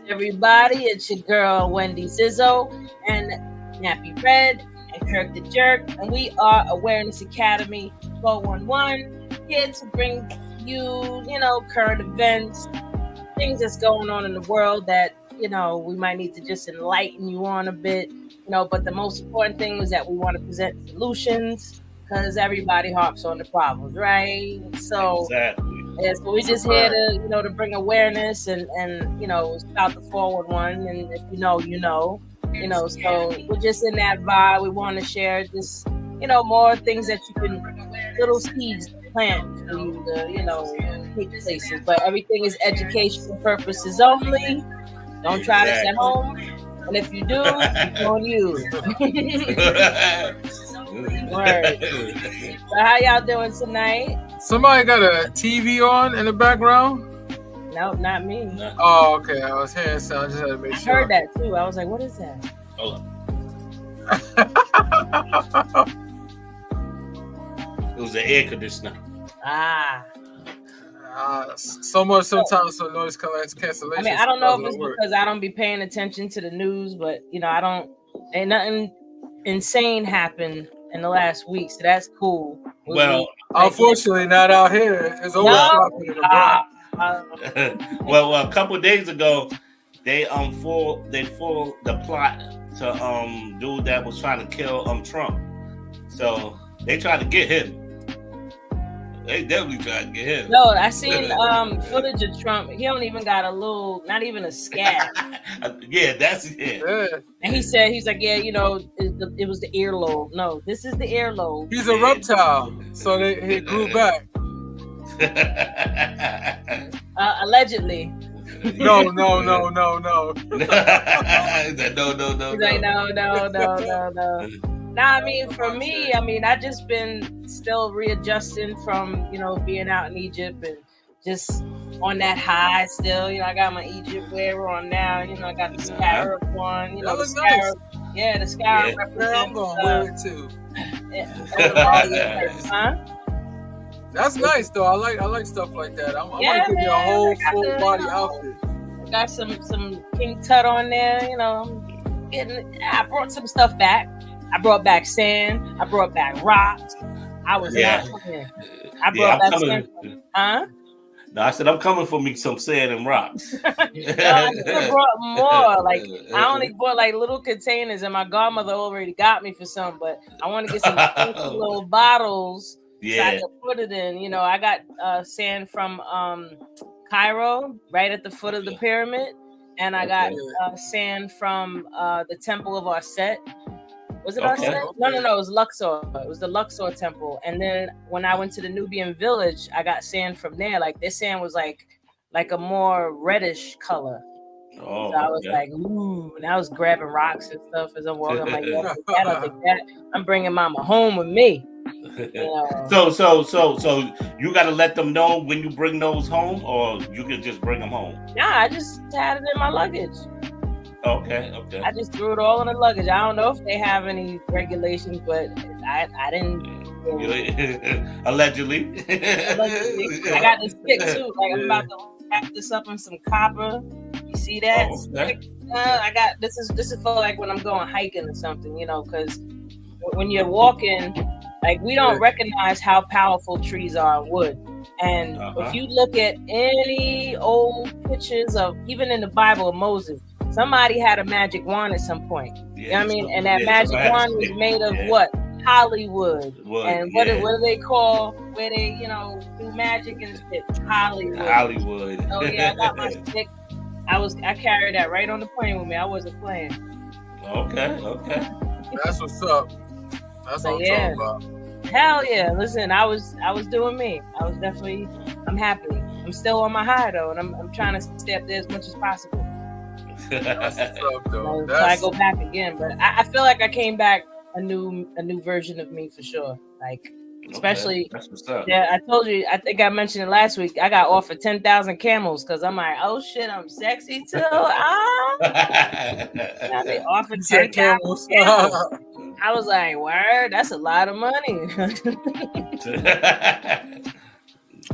Everybody, it's your girl Wendy Zizzo and Nappy Red and Kirk the Jerk, and we are Awareness Academy 411, here to bring you, current events, things that's going on in the world that, we might need to just enlighten you on a bit, but the most important thing is that we want to present solutions because everybody harps on the problems, right? So exactly. Yeah, so we're just here to, to bring awareness and shout the 411, and if you know, so we're just in that vibe. We want to share just, more things that you can, little seeds plant for you to, take places. But everything is educational purposes only. Don't try this at home. And if you do, it's on you. Word. So how y'all doing tonight? Somebody got a TV on in the background? No, not me. Oh, okay. I was hearing sound. I just had to make sure. I heard that too. I was like, what is that? Hold on. It was an air conditioner. So much sometimes so noise cancellation. I mean, I don't know if it's because I don't be paying attention to the news, but ain't nothing insane happened in the last week, so that's cool. Unfortunately, not out here. It's always dropping in the Well, a couple of days ago, they fooled the plot to dude that was trying to kill Trump. So they tried to get him. They definitely tried to get him. No, I seen footage of Trump. He don't even got not even a scab. Yeah, that's it. Yeah. And he's like, yeah, it was the earlobe. No, this is the earlobe. He's a reptile, so he grew back. Allegedly. No. No. He's like, no. Nah, I mean, for me, I just been still readjusting from, being out in Egypt and just on that high still. I got my Egypt wear on now. I got the scarab on. That the scarab. Nice. Yeah, the scarab represents. I'm gonna wear it too. Huh? That's nice though. I like stuff like that. I'm gonna give you a whole full body outfit. Got some King Tut on there. I brought some stuff back. I brought back sand. I brought back rocks. I was not playing. I brought back sand. Huh? No, I said I'm coming for me some sand and rocks. I brought more. Like I only bought like little containers, and my godmother already got me for some. But I want to get some little bottles so I can put it in. I got sand from Cairo, right at the foot of the pyramid, and I got sand from the Temple of Aset. Was it Aset? No, it was Luxor. It was the Luxor temple. And then when I went to the Nubian village, I got sand from there. Like this sand was like a more reddish color. Oh, so I was like, ooh, and I was grabbing rocks and stuff as I'm walking. I'm like, I'll take that. I'm bringing mama home with me. So you got to let them know when you bring those home, or you can just bring them home? Nah, I just had it in my luggage. Okay. I just threw it all in the luggage. I don't know if they have any regulations, but I didn't. Allegedly. I got this stick too. Like I'm about to wrap this up in some copper. You see that? I got this is for like when I'm going hiking or something, because when you're walking, like we don't recognize how powerful trees are in wood. And if you look at any old pictures of even in the Bible of Moses, somebody had a magic wand at some point. You know what I mean? And that magic wand was made of what? Hollywood. And what do they call where they, do magic and shit? Hollywood. Oh yeah, I got my stick. I carried that right on the plane with me. I wasn't playing. Okay. That's what's up. That's what I'm talking about. Hell yeah. Listen, I was doing me. I'm happy. I'm still on my high though, and I'm trying to stay up there as much as possible. That's what's up, though. So I go back again, but I feel like I came back a new version of me for sure. Like especially, that's what's up. Yeah, I told you. I think I mentioned it last week. I got offered 10,000 camels because I'm like, oh shit, I'm sexy too. They offered 10 camels. I was like, word, that's a lot of money.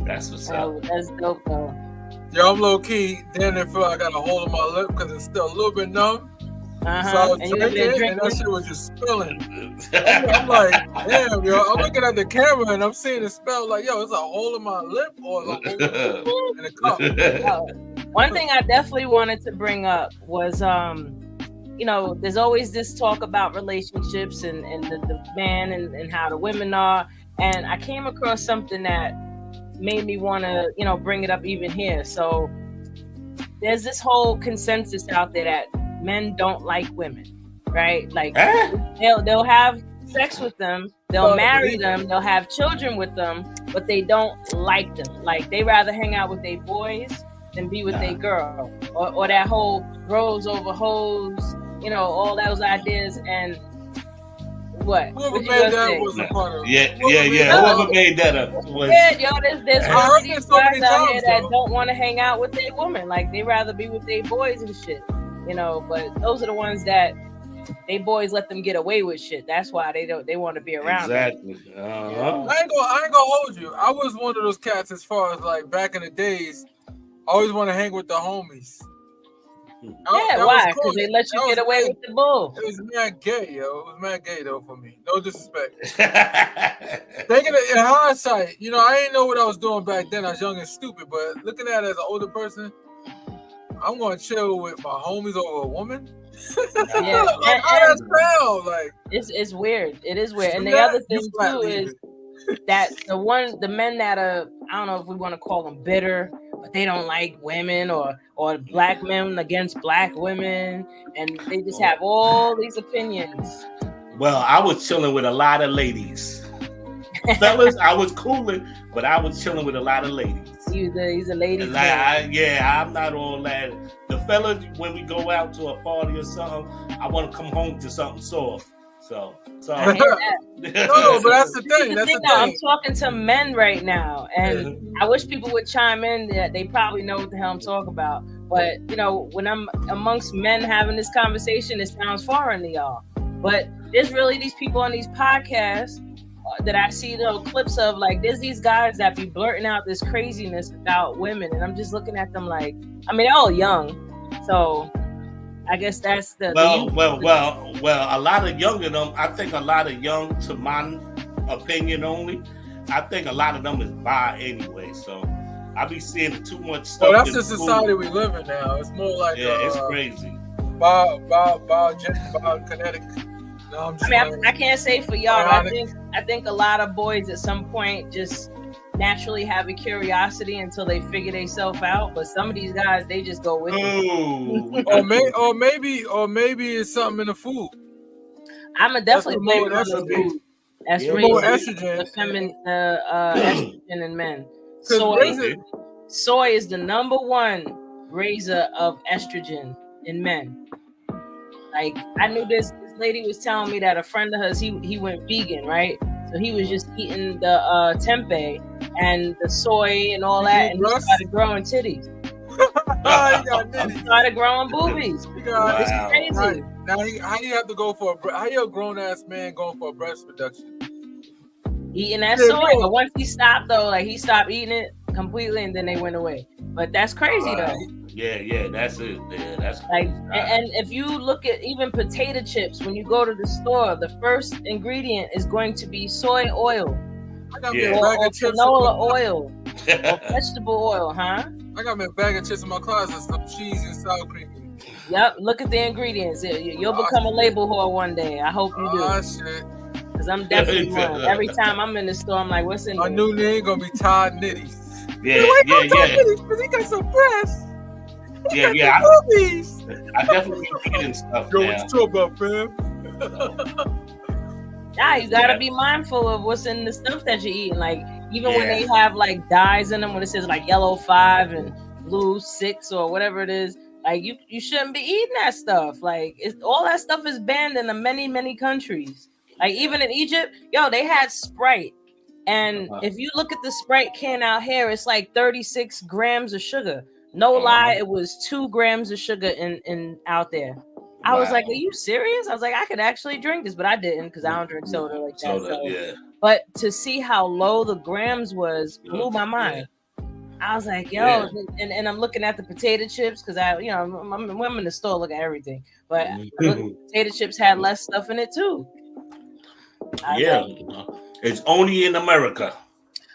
That's what's up. That's dope though. Yo, I'm low key. Damn, I feel like I got a hole in my lip because it's still a little bit numb. So I was drinking, and that shit was just spilling. I'm like, damn, yo. I'm looking at the camera and I'm seeing it spell like, yo, it's a hole in my lip or it's a hole in a cup. One thing I definitely wanted to bring up was, you know, there's always this talk about relationships and the man and how the women are. And I came across something that made me want to, you know, bring it up even here. So there's this whole consensus out there that men don't like women, right? Like they'll have sex with them, they'll marry them, they'll have children with them, but they don't like them. Like they rather hang out with their boys than be with their girl, or that whole bros over hoes, you know, all those ideas. And whoever made that was a part of it. Whoever made that up was. Yo, there's so many guys out here that don't want to hang out with their woman. Like they rather be with their boys and shit. You know, but those are the ones that they boys let them get away with shit. That's why they want to be around. Exactly. I ain't gonna hold you. I was one of those cats as far as like back in the days. I always want to hang with the homies. Why? Because they let you get away with the bull. It was mad gay, yo. It was mad gay though for me. No disrespect. Thinking in hindsight, you know, I didn't know what I was doing back then. I was young and stupid, but looking at it as an older person, I'm gonna chill with my homies over a woman. Yeah, like, how that sound? Like it's weird. It is weird. And the other thing too is that the men that are, I don't know if we want to call them bitter, but they don't like women, or black men against black women, and they just have all these opinions. Well, I was chilling with a lot of ladies. Fellas, I was cooling, but I was chilling with a lot of ladies. He's a lady. I'm not all that. The fellas, when we go out to a party or something, I want to come home to something soft. So I hear that. No, but that's the thing. That's the thing. I'm talking to men right now, and I wish people would chime in. That they probably know what the hell I'm talking about. But you know, when I'm amongst men having this conversation, it sounds foreign to y'all. But there's really these people on these podcasts that I see little clips of. Like, there's these guys that be blurting out this craziness about women, and I'm just looking at them like, I mean, they're all young, so I guess that's the well. A lot of young of them, I think a lot of young, to my opinion only, I think a lot of them is bi anyway. So I be seeing too much stuff. Well, that's the society we live in now. It's more like it's crazy. Kinetic. No, I can't say for y'all. I think a lot of boys at some point just naturally have a curiosity until they figure themselves out. But some of these guys, they just go with it. or maybe it's something in the food. I'm definitely blame it on the food. That's more estrogen. The feminine estrogen in men. Soy is the number one raiser of estrogen in men. Like, I knew this lady was telling me that a friend of hers, he went vegan, right? So he was just eating the tempeh and the soy and all that, and he started growing titties. He started growing boobies. It's crazy. Now, how do you have to go for how you a grown ass man going for a breast reduction? Eating that soy, but once he stopped though, like he stopped eating it completely, and then they went away. But that's crazy though. Yeah, that's it. Yeah, that's like, and if you look at even potato chips, when you go to the store, the first ingredient is going to be soy oil, or canola oil, or vegetable oil, huh? I got me a bag of chips in my closet, some cheese and sour cream. Yep, look at the ingredients. You'll become a label whore one day. I hope you do. Oh shit. Because I'm definitely one. Every time I'm in the store, I'm like, what's in there? My new name gonna be Todd Nitties. Yeah. Because he got some breasts. Yeah. I definitely eating stuff now. What's up, about, fam? Yeah, you gotta be mindful of what's in the stuff that you're eating. Like, even when they have like dyes in them, when it says like yellow 5 and blue 6 or whatever it is, like you shouldn't be eating that stuff. Like, all that stuff is banned in the many countries. Like, even in Egypt, they had Sprite. And if you look at the Sprite can out here, it's like 36 grams of sugar. No lie, it was 2 grams of sugar in out there. I was like, are you serious? I was like, I could actually drink this, but I didn't because I don't drink soda like that. Yeah. But to see how low the grams was blew my mind. I was like, yo, and I'm looking at the potato chips because I'm in the store looking at everything, but potato chips had less stuff in it too. It's only in America.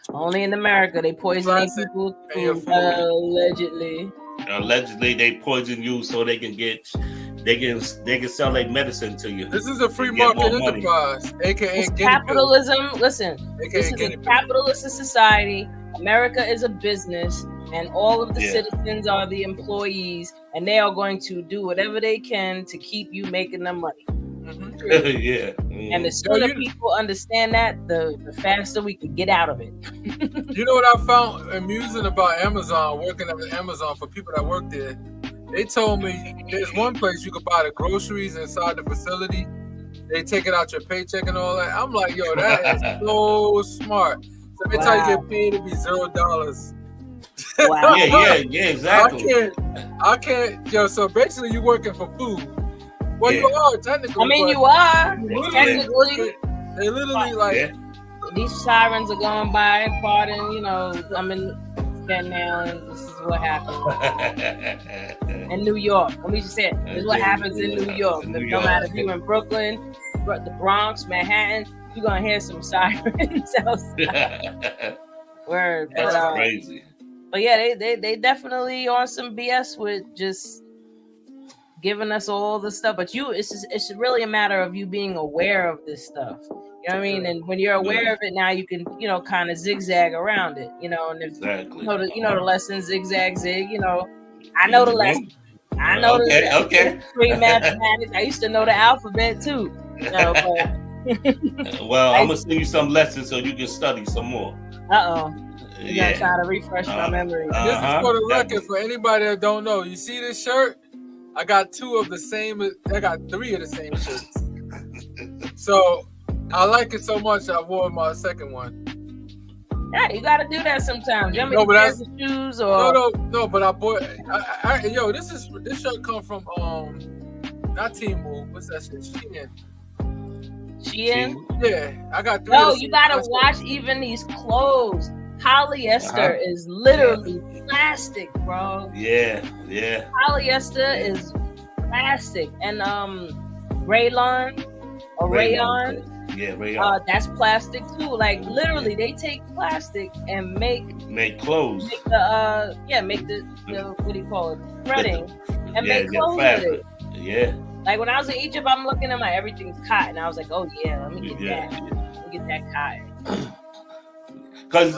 Only in America they poison people's food, allegedly. Allegedly, they poison you so they can sell their medicine to you. This is a free market enterprise, aka capitalism. Listen, this is a capitalist society. America is a business, and all of the citizens are the employees, and they are going to do whatever they can to keep you making them money. And the sooner people understand that, the faster we can get out of it. You know what I found amusing about Amazon, working at Amazon, for people that work there? They told me there's one place you could buy the groceries inside the facility. They take it out your paycheck and all that. I'm like, yo, that is so smart. So every time you get paid, it'd be $0. Wow. yeah, exactly. I can't. Yo, so basically, you working for food. Well, you are technically. I mean, you are technically. They literally like. These sirens are going by. Pardon, I'm in now, and this is what happens in New York. Let me just say it. This is what happens in New York. No matter if you're in Brooklyn, the Bronx, Manhattan, you're gonna hear some sirens outside. Word, that's crazy. But yeah, they definitely on some BS with just giving us all the stuff. But it's really a matter of you being aware of this stuff. You know what I mean? And when you're aware of it now, you can, kind of zigzag around it, and if the lesson, zigzag, zig, I know the lesson. I know the three mathematics. I used to know the alphabet too. Well, I'm gonna send you some lessons so you can study some more. You gotta try to refresh my memory. This is for the record, for anybody that don't know. You see this shirt? I got 3 of the same shirts. So I like it so much I wore my second one. Yeah, you gotta do that sometimes. You want me to wear the shoes or no, but I bought this shirt come from not Temu. What's that shit? Shein? Yeah, I got 3. No, you gotta watch even these clothes. Polyester is literally plastic, bro. Yeah. Polyester is plastic. And Rayon. Yeah, rayon. That's plastic too. Like literally, they take plastic and make clothes. Make the what do you call it? Threading and make clothes with it. Yeah. Like when I was in Egypt, I'm looking at everything's cotton. I was like, oh yeah, let me get that. Let me get that cotton. Because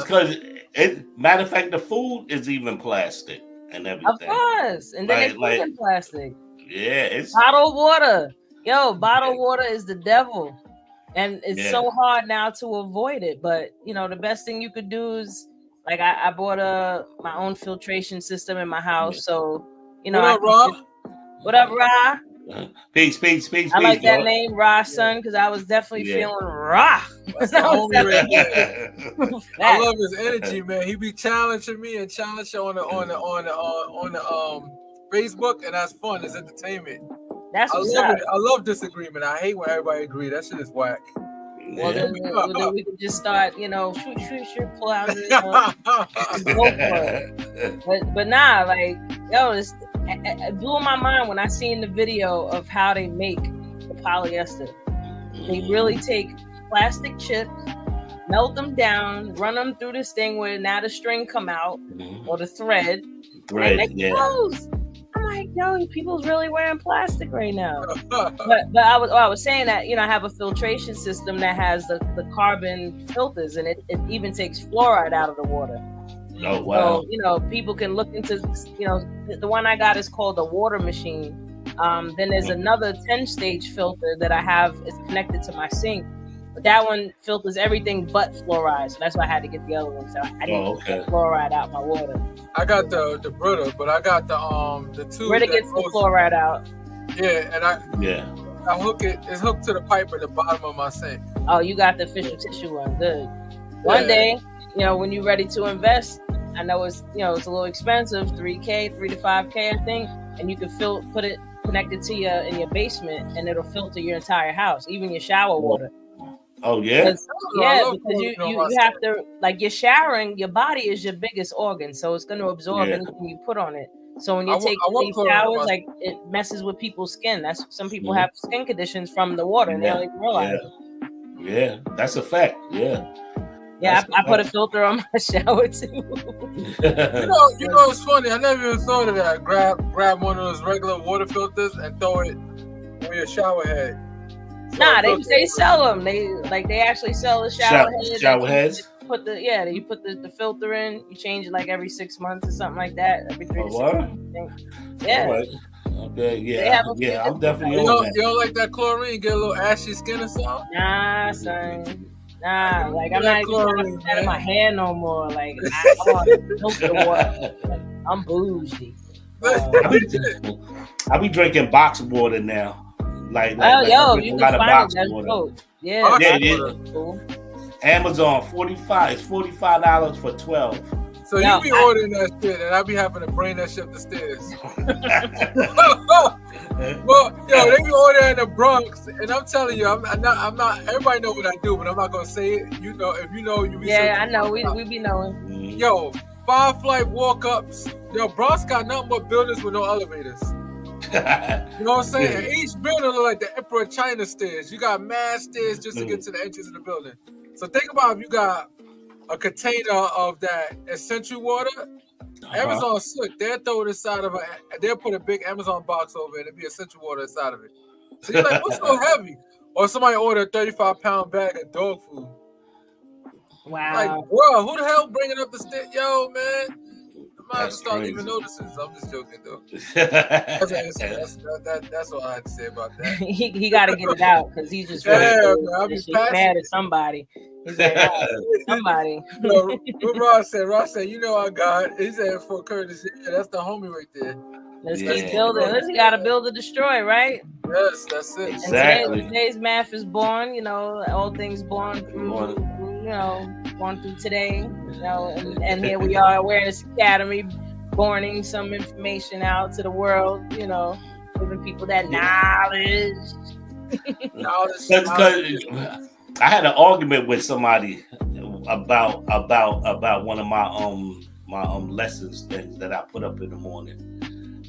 matter of fact, the food is even plastic and everything. Of course, and then it's in plastic. Yeah, it's bottled water. Yo, bottled water is the devil, and it's so hard now to avoid it. But the best thing you could do is like I bought my own filtration system in my house, so what up, Ra? Peace. I like that name, Ra, son, because I was definitely feeling Ra. I love his energy, man. He be challenging me and challenging on the Facebook, and that's fun. It's entertainment. That's what's up. I love disagreement. I hate when everybody agree. That shit is whack. Well, then we can just start, shoot, pull out and go for it. But nah, like, yo, it blew my mind when I seen the video of how they make the polyester. They really take plastic chips, melt them down, run them through this thing where now the string come out or the thread. Clothes. I'm like, yo, people's really wearing plastic right now. But I was saying that, I have a filtration system that has the carbon filters, and it even takes fluoride out of the water. Oh, wow. So, people can look into, the one I got is called the water machine. Then there's another 10-stage filter that I have is connected to my sink. But that one filters everything but fluoride. So that's why I had to get the other one. So I didn't get fluoride out my water. I got the Brita, but I got the tube. Brita gets the fluoride out. Yeah, and I hook it. It's hooked to the pipe at the bottom of my sink. Oh, you got the official tissue one. Good. One day, when you're ready to invest, I know it's it's a little expensive, $3 to $5K, I think, and you can put it connected to in your basement, and it'll filter your entire house, even your shower water. Oh yeah. Because you have to, like, you're showering. Your body is your biggest organ, so it's going to absorb anything you put on it. So when you take showers, like, it messes with people's skin. That's some people have skin conditions from the water, and they don't even realize it. Yeah, that's a fact. Yeah. Yeah, I put a filter on my shower too. you know, it's funny. I never even thought of that. Grab one of those regular water filters and throw it on your shower head. Nah, they sell them. They actually sell the shower head. Shower heads. You put the filter in. You change it like every 6 months or something like that. Every 3 to 6 months. Yeah. Right. Okay. Yeah. I'm definitely on that. You don't like that chlorine? Get a little ashy skin or something? Nah, son. Nah, like I'm not even trying to put that in my hair no more. Like I want to milk the water. Like, I'm bougie. I be drinking box water now. Like you can find it. Water. Yeah. Cool. Amazon $45 for 12. So you be ordering that shit, and I be having to bring that shit up the stairs. Well, they be ordering in the Bronx, and I'm telling you, I'm not. Everybody know what I do, but I'm not gonna say it. You know, if you know, you be. Yeah, I know. We be knowing. Yo, 5-flight walk-ups. Yo, Bronx got nothing but buildings with no elevators. You know what I'm saying? And each building look like the Emperor China stairs. You got mad stairs just to get to the entrance of the building. So think about if you got a container of that essential water. Amazon slick. They'll throw it inside of they'll put a big Amazon box over it and it'll be essential water inside of it. So you're like, what's so heavy? Or somebody order a 35-pound bag of dog food. Wow. Like, bro, who the hell bringing up the stick? Yo, man. I might start leaving notices. I'm just joking, though. That's all I had to say about that. he got to get it out because he's just really mad at somebody. He's like, somebody. Ross said, you know I got. He said, for courtesy. Yeah, that's the homie right there. Let's keep building. Let's got to build or destroy, right? Yes, that's it. Exactly. Today's math is born. You know, all things born through. Going through today, and here we are, Awareness Academy, borning some information out to the world, giving people that knowledge. I had an argument with somebody about one of my lessons that I put up in the morning.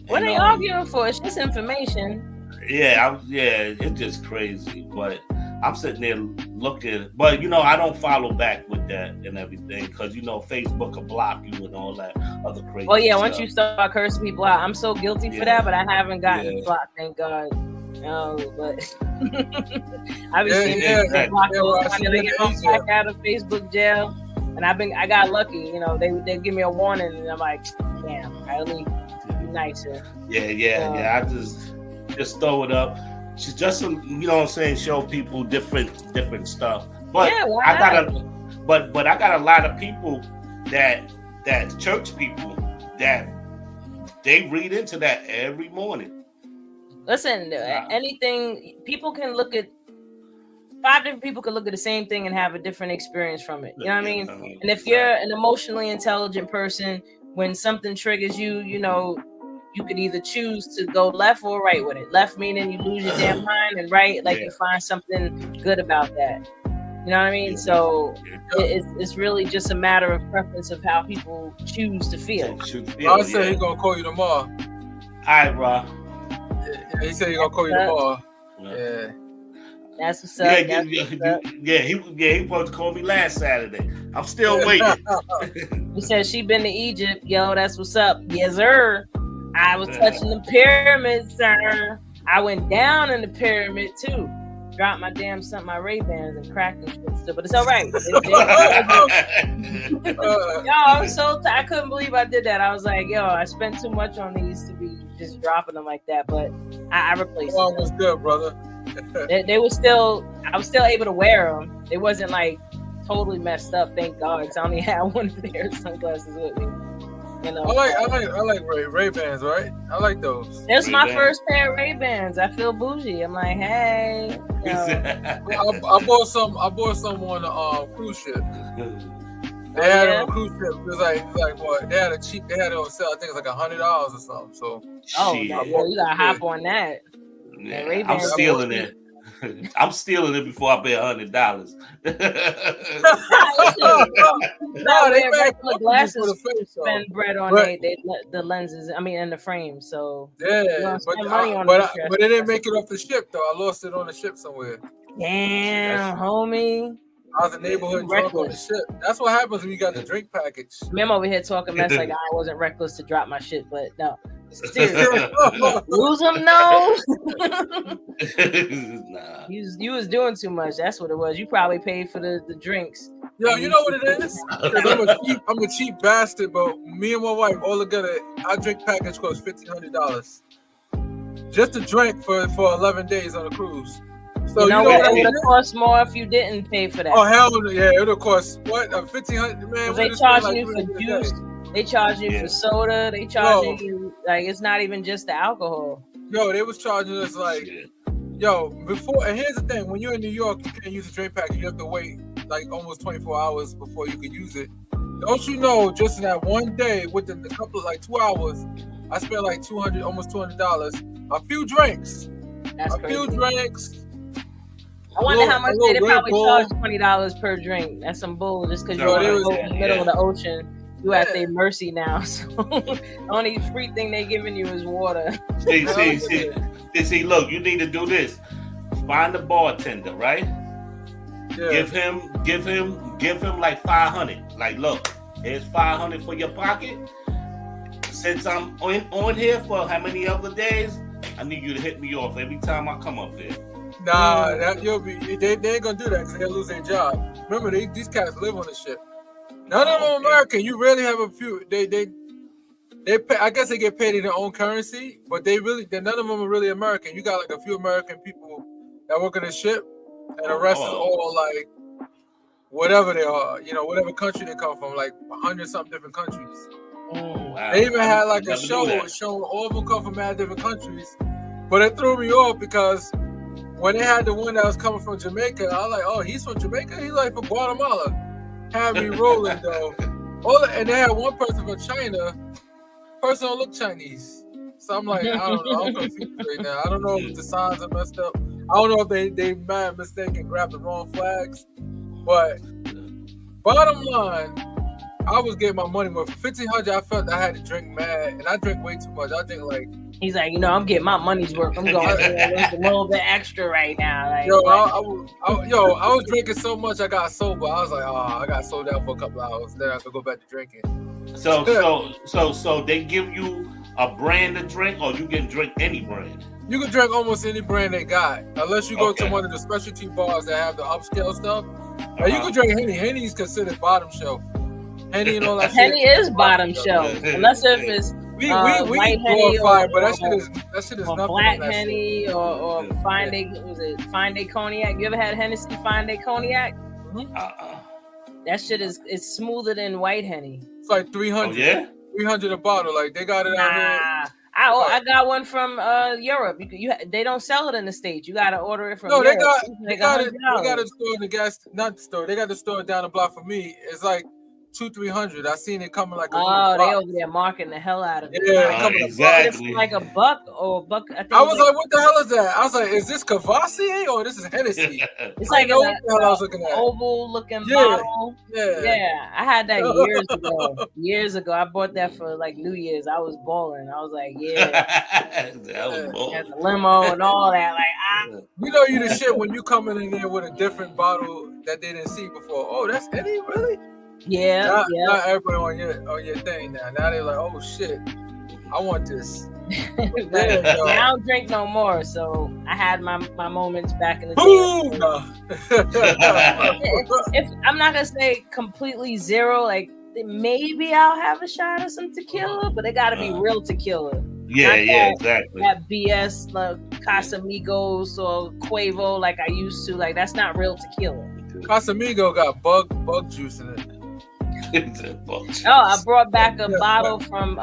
What are they arguing for? It's just information. It's just crazy, but I'm sitting there looking, but I don't follow back with that and everything because Facebook will block you and all that other crazy. Oh yeah, once you start cursing people out, I'm so guilty for that, but I haven't gotten blocked, thank God. No, but I've been seeing people block those they get back out of Facebook jail, and I got lucky. They give me a warning, and I'm like, damn, I only be nicer. I just throw it up. She's just show people different stuff. But I got a lot of people that church people that they read into that every morning. Listen, anything people can look at. 5 different people can look at the same thing and have a different experience from it. You know what I mean? And if you're an emotionally intelligent person, when something triggers you, you could either choose to go left or right with it. Left meaning you lose your damn mind, and right, you find something good about that. You know what I mean? So it's really just a matter of preference of how people choose to feel. I said he's gonna call you tomorrow. All right, bro. Yeah, he said he's gonna call you tomorrow. Yeah. That's what's up. He supposed to call me last Saturday. I'm still waiting. He said she been to Egypt. Yo, that's what's up. Yes, sir. I was touching the pyramids, sir. I went down in the pyramid too. Dropped my my Ray-Bans and cracked them shit. But it's all right. Yo, I was I couldn't believe I did that. I was like, yo, I spent too much on these to be just dropping them like that. But I replaced them. Was good, brother. They were still. I was still able to wear them. It wasn't totally messed up. Thank God. Because I only had one pair of sunglasses with me. I like Ray-Bans, right? I like those. That's my first pair of Ray-Bans. I feel bougie. I'm like, hey. I bought some on a cruise ship. They had it on a cruise ship. It was like what? They had it on sale. I think it's like $100 or something. So you gotta hop on that. Yeah, I'm stealing it. I'm stealing it before I pay $100. No, they regular glasses spend bread on the lenses. I mean, and the frame. So yeah, but it didn't make it off the ship though. I lost it on the ship somewhere. Damn, homie. I was a neighborhood drunk on the ship. That's what happens when you got the drink package. I'm over here talking mess like I wasn't reckless to drop my shit, but no. Seriously. Lose them? No. Nah. You was doing too much. That's what it was. You probably paid for the drinks. Yo, you know what it is? I'm a cheap bastard, but me and my wife all together, our drink package cost $1,500. Just a drink for 11 days on a cruise. So you know what? It would have cost more if you didn't pay for that. Oh hell no! Yeah, it would have cost what? $1,500, man. They charging you for juice. They charge you for soda. They charging you like it's not even just the alcohol. Yo, they was charging us like, yo, before. And here's the thing: when you're in New York, you can't use a drink package. You have to wait like almost 24 hours before you can use it. Don't you know? Just in that one day, within a couple of like 2 hours, I spent like almost $200. A few drinks. That's crazy. Few drinks. I wonder how much they probably charge $20 per drink. That's some bull. Just because you're in the middle of the ocean. You at their mercy now, so the only free thing they giving you is water. See, look, you need to do this. Find a bartender, right? Yeah. Give him like $500. Like, look, here's $500 for your pocket. Since I'm on here for how many other days, I need you to hit me off every time I come up there. Nah, they ain't gonna do that because they'll lose their job. Remember, these cats live on the ship. None of them American. You really have a few. They pay, I guess they get paid in their own currency, but none of them are really American. You got like a few American people that work on the ship, and the rest is all like whatever they are. You know, whatever country they come from, like 100-something different countries. Oh, wow. They even had like a show showing all of them come from mad different countries, but it threw me off because when they had the one that was coming from Jamaica, I was like, oh, he's from Jamaica. He's like from Guatemala. Had me rolling though. And they had one person from China. Person don't look Chinese. So I'm like, I don't know. I'm confused right now. I don't know if the signs are messed up. I don't know if they mad mistake and grabbed the wrong flags. But bottom line, I was getting my money worth. For $1,500, I felt I had to drink mad, and I drink way too much. I think like. He's like, I'm getting my money's worth. I'm going a little bit extra right now. Like, I was drinking so much I got sober. I was like, I got sold out for a couple hours. Then I could go back to drinking. So they give you a brand to drink, or you can drink any brand. You can drink almost any brand they got, unless you go to one of the specialty bars that have the upscale stuff. Now, you can drink Henny. Henny is considered bottom shelf. Henny and all that. Henny is bottom shelf, unless if it's. We white Henny but that shit is nothing. Black Henny or Fine Day Cognac. You ever had Hennessy Fine Day Cognac? Mm-hmm. That shit is smoother than white Henny. It's like 300. Oh, yeah? 300 a bottle. Like they got it out here. I got one from Europe. They don't sell it in the States. You got to order it from Europe. They got it. They got a store in the store. They got the store down the block from me. It's like $200-$300. I seen it coming like they over there marking the hell out of it. Yeah, exactly. Like $1 or $1. I was like, what the hell is that? I was like, is this Cavassier or this is Hennessy? It's like what the hell I was looking at. Oval looking bottle. Yeah. I had that years ago. I bought that for like New Year's. I was balling. I was like, that was balling. Had the limo and all that. Like, you know, you the shit when you coming in there with a different bottle that they didn't see before. Oh, that's Henny, really? Yeah, not everybody on your thing now. Now they're like, oh shit, I want this. I don't drink no more, so I had my moments back in the day. If I'm not gonna say completely zero, like maybe I'll have a shot of some tequila, but it got to be real tequila. Exactly. That BS like Casamigos or Quavo like I used to. Like that's not real tequila. Casamigo got bug juice in it. I brought back a bottle from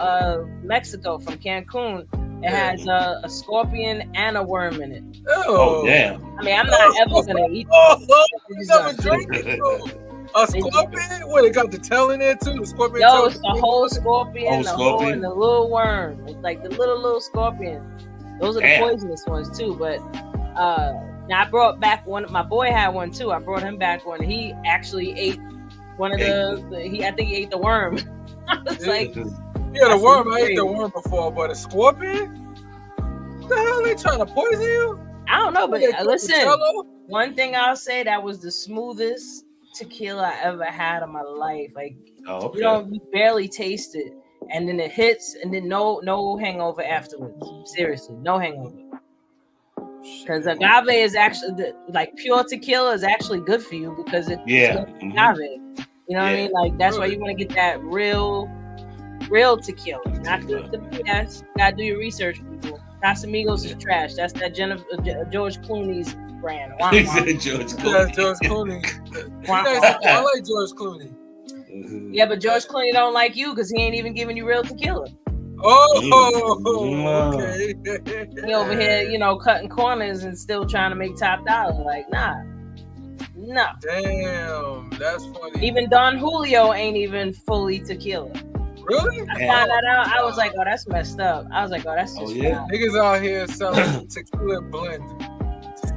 Mexico, from Cancun. It has a scorpion and a worm in it. Oh damn! I mean, I'm not ever gonna eat. You never drink it. A scorpion? What, it got the tail in there too? The scorpion? No, it's the whole scorpion, whole and the little worm. It's like the little scorpion. Those are the poisonous ones too. But Now I brought back one. My boy had one too. I brought him back one. He actually ate one of I think he ate the worm. I was like, yeah, the worm. I ate the worm before, but a scorpion? What the hell? They trying to poison you? I don't know, but listen. One thing I'll say, that was the smoothest tequila I ever had in my life. Like, you barely taste it, and then it hits, and then no hangover afterwards. Seriously, no hangover. Because agave is actually like pure tequila is actually good for you because it's agave. You know what I mean? Like that's why you want to get that real tequila, not the BS. You gotta do your research, people. Casamigos is trash. That's that George Clooney's brand. He said George Clooney. George Clooney. I like George Clooney. Yeah, but George Clooney don't like you because he ain't even giving you real tequila. Oh, okay. He over here, cutting corners and still trying to make top dollar. Like, nah. Damn, that's funny. Even Don Julio ain't even fully tequila. Really? I found that out. I was like, oh, that's messed up. I was like, oh, that's just niggas out here selling tequila blend.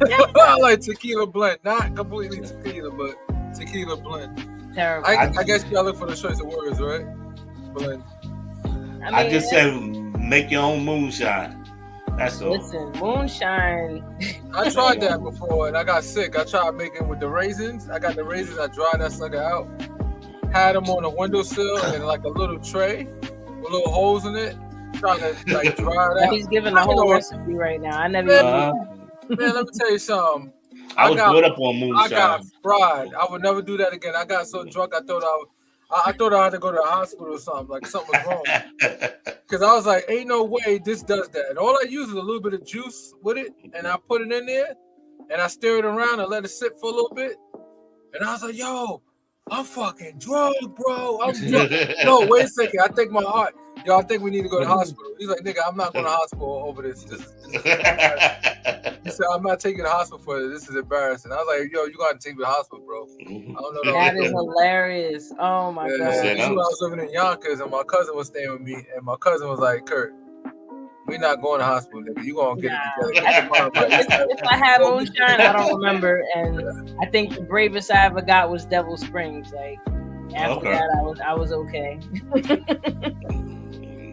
I like tequila blend, not completely tequila, but tequila blend. Terrible. I guess y'all look for the choice of words, right? Blend. I just said make your own moonshine. That's all. Listen, moonshine. I tried that before and I got sick. I tried making with the raisins. I got the raisins. I dried that sucker out. Had them on a windowsill and like a little tray with little holes in it. Trying to like dry it out. He's giving the whole recipe right now. I never Man, let me tell you something. I was good up on moonshine. I got fried. I would never do that again. I got so drunk I thought I had to go to the hospital or something. Like something was wrong. Because I was like, ain't no way this does that. And all I use is a little bit of juice with it. And I put it in there. And I stir it around and let it sit for a little bit. And I was like, yo, I'm fucking drunk, bro. I'm drunk. No, wait a second. I think my heart. Yo, I think we need to go to the hospital. He's like, nigga, I'm not going to the hospital over this. This is he said, I'm not taking you to the hospital for this. This is embarrassing. I was like, yo, you got to take me to the hospital, bro. I don't know. That is hilarious. Oh, my God. I was living in Yonkers, and my cousin was staying with me, and my cousin was like, Kurt, we're not going to the hospital, nigga. You going to get it together. If I had moonshine, I don't remember. And I think the bravest I ever got was Devil Springs. Like, after that, I was okay.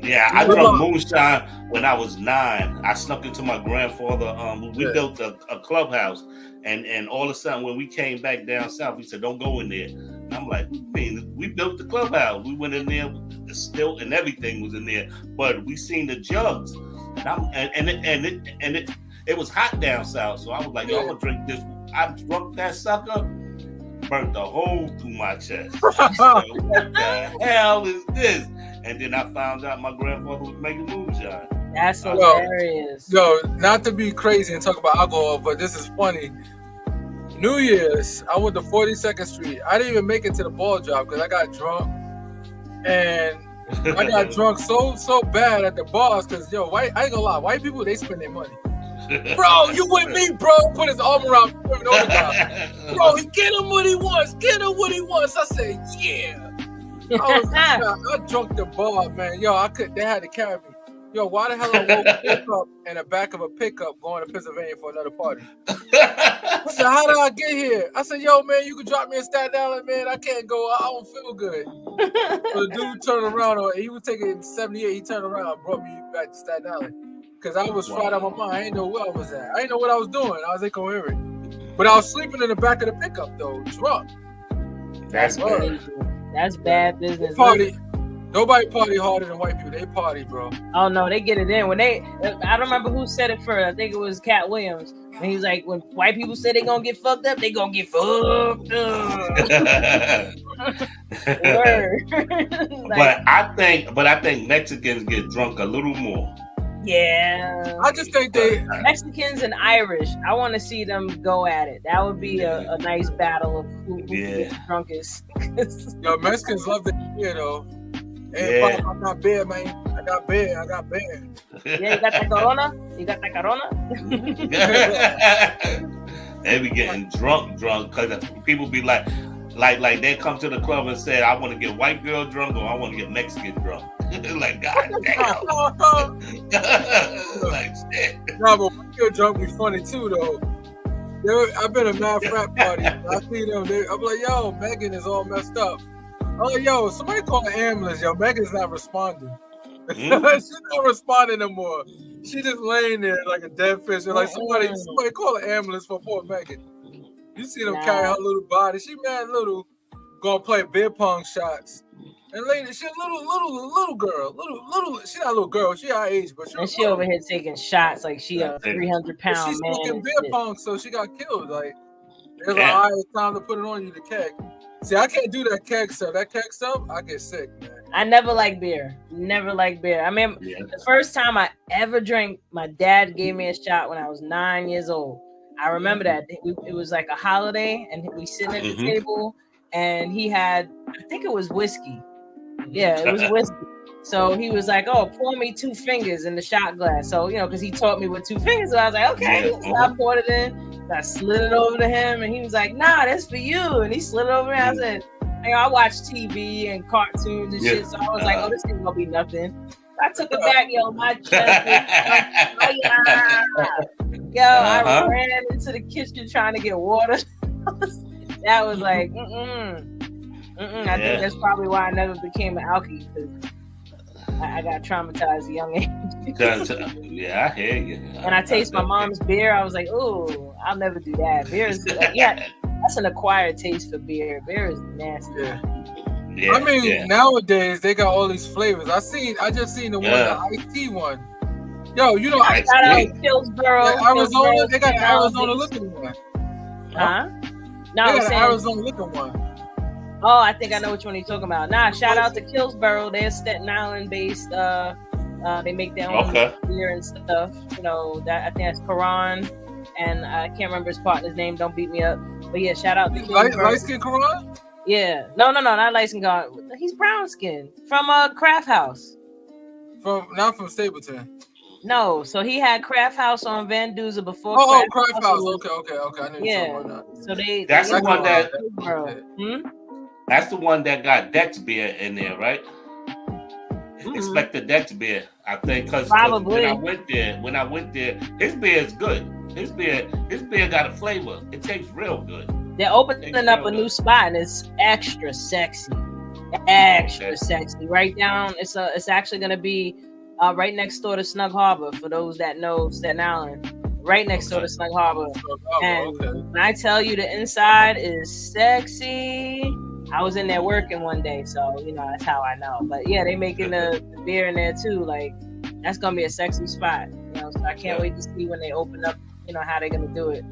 Yeah, I drank moonshine when I was 9. I snuck into my grandfather. We built a clubhouse, and all of a sudden when we came back down south, he said, "Don't go in there." And I'm like, we built the clubhouse. We went in there, the stilt and everything was in there, but we seen the jugs, and it was hot down south. So I was like, "Yo, I'm gonna drink this." I drunk that sucker. Burnt the hole through my chest. What the hell is this? And then I found out my grandfather was making moonshine. That's hilarious. Yo, not to be crazy and talk about alcohol, but this is funny. New Year's, I went to 42nd Street. I didn't even make it to the ball drop because I got drunk. And I got drunk so bad at the bars because, yo, I ain't gonna lie, white people, they spend their money. Bro, you with me, bro? Put his arm around me. Bro, get him what he wants. Get him what he wants. I said, yeah. I drunk the bar, man. Yo, they had to carry me. Yo, why the hell I woke up in the back of a pickup going to Pennsylvania for another party? I said, how did I get here? I said, yo, man, you can drop me in Staten Island, man. I can't go. I don't feel good. So the dude turned around. He was taking 78. He turned around and brought me back to Staten Island. Because I was fried out of my mind. I didn't know where I was at. I didn't know what I was doing. I was incoherent. But I was sleeping in the back of the pickup, though, drunk. That's crazy. That's bad business. Party. Nobody party harder than white people. They party, bro. Oh, no, they get it in. I don't remember who said it first. I think it was Cat Williams. And he was like, when white people say they going to get fucked up, they going to get fucked up. But I think Mexicans get drunk a little more. Yeah. I just think Mexicans and Irish, I want to see them go at it. That would be a nice battle of who gets the drunkest. Yo, Mexicans love the beer, though. Hey, I got beer, man. I got beer. Yeah, you got that Corona? They be getting drunk, because people be like they come to the club and say, I want to get white girl drunk or I want to get Mexican drunk. Like, God damn. Like, shit. No, but white girl drunk be funny too, though. I've been at mad frat party. I see them. I'm like, yo, Megan is all messed up. I'm like, yo, somebody call the ambulance. Yo, Megan's not responding. She's not responding no more. She just laying there like a dead fish. And like somebody call the ambulance for poor Megan. You see them carry her little body. She mad little, gonna play beer pong shots. And lady, she a little girl. Little. She not a little girl. She our age, but she over here taking shots like she a 300-pound she's man. She's smoking beer pong, so she got killed. Like there's it's time to put it on you, the keg. See, I can't do that keg stuff. That keg stuff, I get sick, man. I never liked beer. Never liked beer. I mean, the first time I ever drank, my dad gave me a shot when I was 9 years old. I remember that. It was like a holiday, and we sitting at the table, and he had, I think it was whiskey. Yeah, it was whiskey. So he was like, "Oh, pour me 2 fingers in the shot glass." So, because he taught me with 2 fingers. So I was like, "Okay." So I poured it in. I slid it over to him, and he was like, "Nah, that's for you." And he slid it over, and I said, I watch TV and cartoons and shit. So I was like, "Oh, this ain't gonna be nothing." I took it back, my chest. I ran into the kitchen trying to get water. That was like, I think that's probably why I never became an alkie, because I got traumatized at a young age. Yeah, I hear you. And I taste my mom's beer. I was like, "Oh, I'll never do that." Beer is that's an acquired taste for beer. Beer is nasty. Yeah, I mean, nowadays they got all these flavors. I just seen the one, the iced tea one. Yo, shout out Hillsboro, Arizona. They got an Arizona looking one. Huh? No, they got an Arizona looking one. Oh, I think I know which one you're talking about. Shout out to Hillsboro. They're Staten Island based. They make their own beer and stuff. That I think that's Karan, and I can't remember his partner's name. Don't beat me up. But yeah, shout out to light skin Karan. Yeah, no, not light skin Karan. He's brown skin from Craft House. Not from Stapleton. No, so he had Craft House on Van Duzer before. Craft House. Okay. I knew you were talking about that. That's the one that. That's the one that got Dex beer in there, right? Expect the Dex beer, I think, because when I went there, his beer is good. His beer got a flavor. It tastes real good. They're opening up a new spot, and it's extra sexy. Sexy. Right down. It's actually going to be right next door to Snug Harbor, for those that know Staten Island. Right next door to Snug Harbor. And when I tell you the inside is sexy, I was in there working one day, so that's how I know. But yeah, they making the beer in there too. Like, that's gonna be a sexy spot. So I can't wait to see when they open up. How they're gonna do it.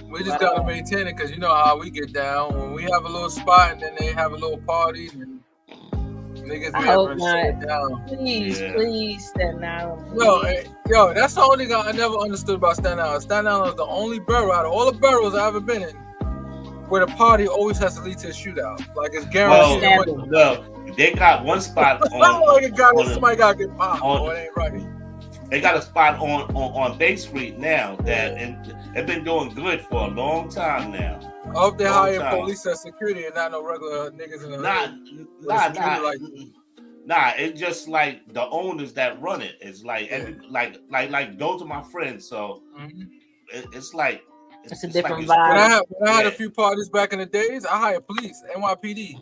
We just gotta maintain it, because you know how we get down when we have a little spot and then they have a little party. And niggas I hope not. Down. Please, Staten Island. Yo, that's the only thing I never understood about Staten Island. Staten Island is the only borough out of all the boroughs I've ever been in where the party always has to lead to a shootout. Like, it's guaranteed. Well, they got one spot somebody got to get popped. It ain't right. They got a spot on Bay Street now and they've been doing good for a long time now. I hope they hire police as security and not no regular niggas in the Nah, it's just like the owners that run it. It's like like those are my friends. So it's like it's a different vibe. When I had a few parties back in the days, I hired police, NYPD.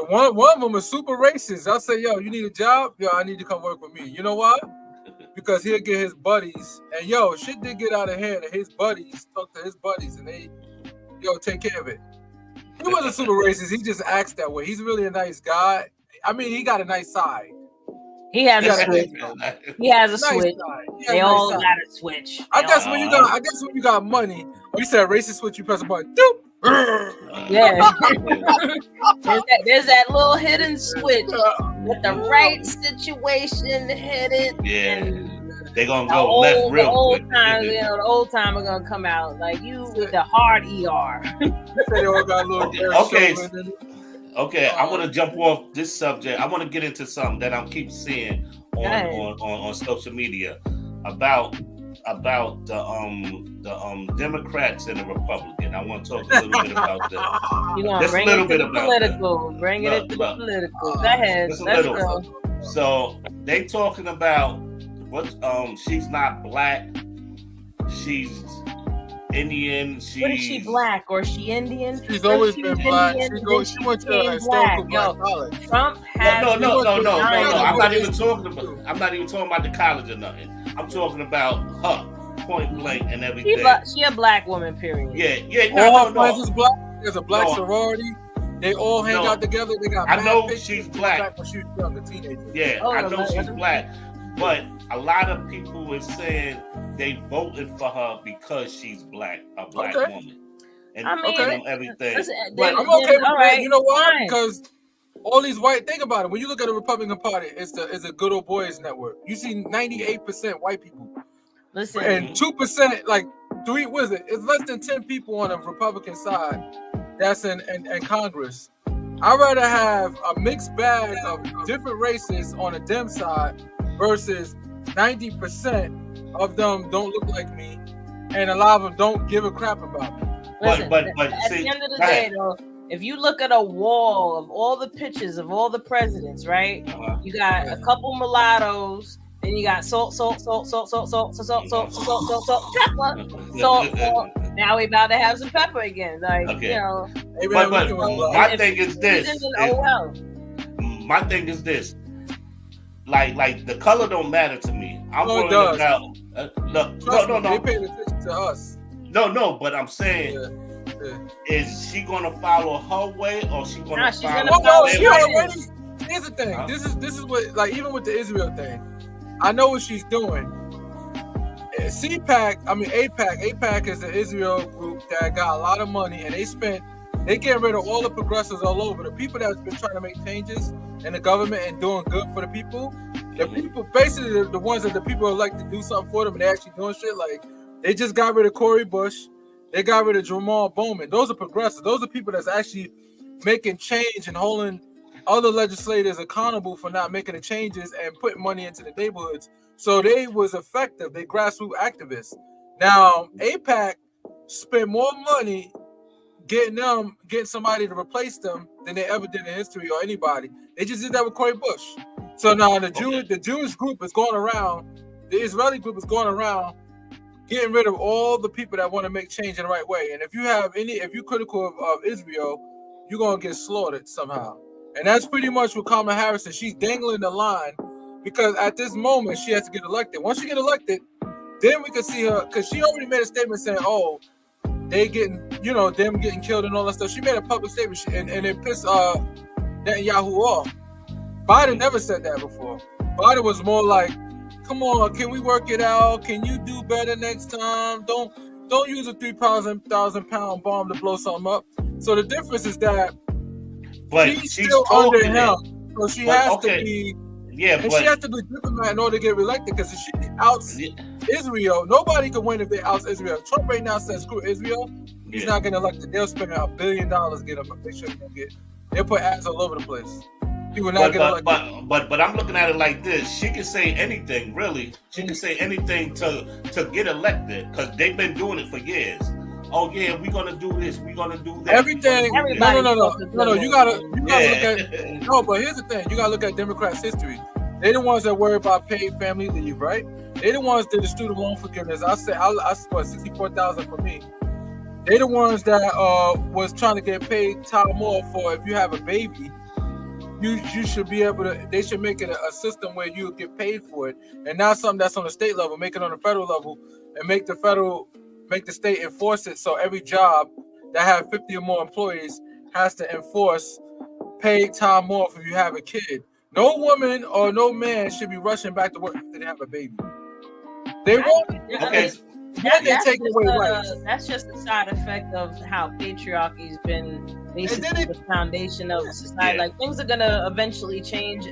one of them was super racist. I say, yo, you need a job? Yo, I need to come work with me. You know why? Because he'll get his buddies. And yo, shit did get out of hand. And his buddies talk to his buddies and they, take care of it. He wasn't super racist. He just acts that way. He's really a nice guy. I mean, he got a nice side. He has a switch. He has a switch. They all got a switch. I guess when you got money, when you said racist switch, you press a button. Doop. Yeah. there's that little hidden switch with the right situation hidden. Yeah. They're gonna go left real quick. The old time are gonna come out like you with the hard ER. Okay, I want to jump off this subject. I want to get into something that I keep seeing on social media about the Democrats and the Republicans. I want to talk a little bit about that. You want to bring it to the political? Bring it to the political. Go ahead. Let's go. So they talking about what? She's not black. Indian. What is she, black or is she Indian? She's always been black. She went to a historical black college. Trump has no. I'm not even talking about the college or nothing. I'm talking about her point blank and everything. She a black woman, period. Yeah. All her friends is black. There's a black sorority. They all hang out together. They got. I know she's black. When she was young, a teenager. Yeah, I know she's black, but a lot of people were saying they voted for her because she's black, a black woman, and everything. But I'm okay with that. You know why? Because all these white. Think about it. When you look at the Republican Party, it's a good old boys network. You see 98% white people. Listen, and 2%, like what is it? It's less than 10 people on the Republican side. That's in Congress. I'd rather have a mixed bag of different races on a Dem side versus 90% of them don't look like me, and a lot of them don't give a crap about me. Listen, but at the end of the day, though, if you look at a wall of all the pictures of all the presidents, right? You got a couple mulattoes. Then you got salt, pepper. Salt. Now we about to have some pepper again. Like, you know. But my thing is this. My thing is this. Like the color don't matter to me. I'm worried about. No. They pay attention to us. No. But I'm saying, is she gonna follow her way or she gonna follow? No, she already. Here's the thing. This is what, like, even with the Israel thing. I know what she's doing. AIPAC is the Israel group that got a lot of money, and they get rid of all the progressives all over. The people that's been trying to make changes in the government and doing good for the people, basically the ones that the people like to do something for them and they actually doing shit. Like, they just got rid of Cori Bush, they got rid of Jamal Bowman. Those are progressives. Those are people that's actually making change and holding other legislators accountable for not making the changes and putting money into the neighborhoods. So they was effective. They grassroots activists. Now AIPAC spent more money getting somebody to replace them than they ever did in history or anybody. They just did that with Cori Bush. So now the Jewish group is going around, the Israeli group is going around getting rid of all the people that want to make change in the right way. And if you're critical of Israel, you're gonna get slaughtered somehow. And that's pretty much what Kamala Harris is. She's dangling the line because at this moment she has to get elected. Once she get elected, then we can see her, because she already made a statement saying, "Oh, they getting, them getting killed and all that stuff." She made a public statement and it pissed Netanyahu off. Biden never said that before. Biden was more like, "Come on, can we work it out? Can you do better next time? Don't use a 3,000-pound bomb to blow something up." So the difference is that. But she's still under him, so she has to be. Yeah, and she has to be diplomat in order to get reelected. Because if she outs Israel, nobody can win if they outs Israel. Trump right now says screw Israel. He's not getting elected. They'll spend $1 billion to get him. Make sure they don't get. They'll put ads all over the place. He will not get elected. But I'm looking at it like this. She can say anything, really. She can say anything to get elected because they've been doing it for years. Oh yeah, we're gonna do this. We're gonna do that. Everything. No. You gotta look at. No, but here's the thing. You gotta look at Democrats' history. They the ones that worry about paid family leave, right? They the ones that did the student loan forgiveness. I said, $64,000 for me. They the ones that was trying to get paid time off for if you have a baby. You should be able to. They should make it a system where you get paid for it, and not something that's on the state level. Make it on the federal level, and make the state enforce it, so every job that have 50 or more employees has to enforce paid time off if you have a kid. No woman or no man should be rushing back to work after they have a baby. They won't. Okay. That's just a side effect of how patriarchy's been basically the foundation of society. Like, things are gonna eventually change,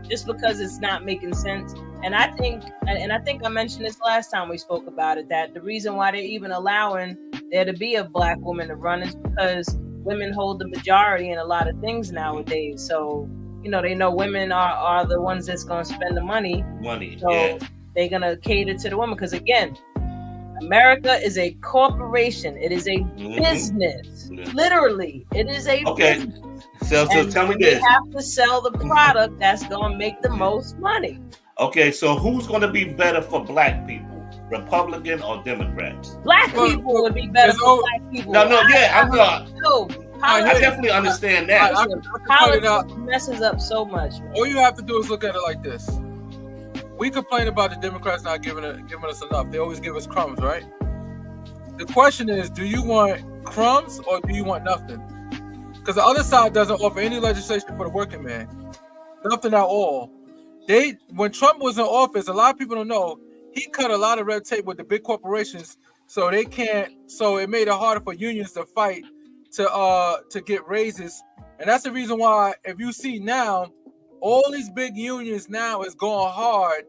just because it's not making sense. And I think I mentioned this last time we spoke about it, that the reason why they're even allowing there to be a black woman to run is because women hold the majority in a lot of things nowadays. So, they know women are the ones that's going to spend the money. So they're going to cater to the woman. Because again, America is a corporation. It is a business. Literally, it is a business. So tell me this. They have to sell the product that's going to make the most money. Okay, so who's going to be better for black people? Republican or Democrats. Black people would be better for black people. I definitely understand that. Politics messes up so much. All you have to do is look at it like this. We complain about the Democrats not giving us enough. They always give us crumbs, right? The question is, do you want crumbs or do you want nothing? Because the other side doesn't offer any legislation for the working man. Nothing at all. When Trump was in office, a lot of people don't know, he cut a lot of red tape with the big corporations, so it made it harder for unions to fight to get raises. And that's the reason why, if you see now, all these big unions now is going hard,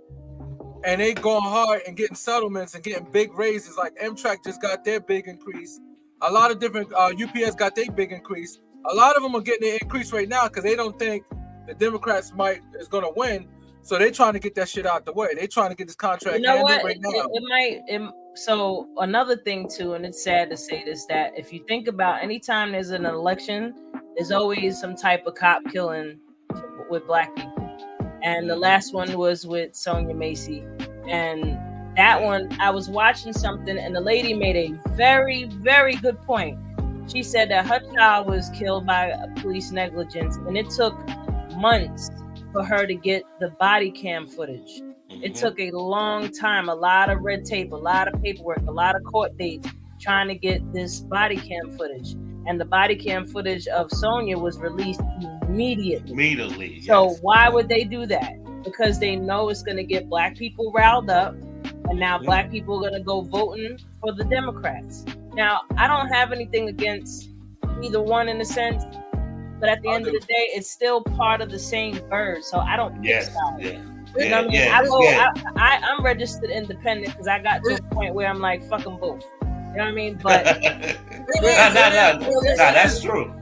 and they going hard and getting settlements and getting big raises. Like Amtrak just got their big increase. A lot of different UPS got their big increase. A lot of them are getting their increase right now because they don't think the Democrats is going to win. So they're trying to get that shit out the way. They're trying to get this contract ended right now. So another thing too, and it's sad to say this, that if you think about anytime there's an election, there's always some type of cop killing with black people. And the last one was with Sonia Macy. And that one, I was watching something and the lady made a very, very good point. She said that her child was killed by a police negligence, and it took months for her to get the body cam footage. Mm-hmm. It took a long time, a lot of red tape, a lot of paperwork, a lot of court dates trying to get this body cam footage. And the body cam footage of Sonia was released immediately. Yes. So why would they do that? Because they know it's going to get black people riled up, and now black people are going to go voting for the Democrats. Now, I don't have anything against either one in a sense, but at the end of the day, it's still part of the same bird. So I don't pick sides. You know what I mean? I'm registered independent because I got to a point where I'm like, fuck them both. You know what I mean? But that's true.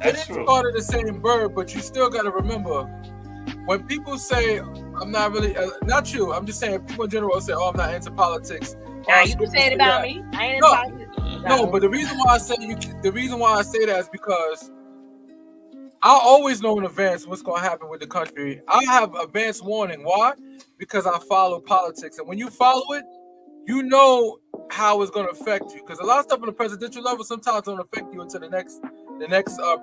That's true. It's part of the same bird, but you still got to remember, when people say, I'm not really, not you, I'm just saying, people in general say, oh, I'm not into politics. Nah, you can say it about me. I ain't into politics. No, but the reason why I say that is because I always know in advance what's going to happen with the country. I have advance warning. Why? Because I follow politics, and when you follow it, you know how it's going to affect you. Because a lot of stuff on the presidential level sometimes don't affect you until the next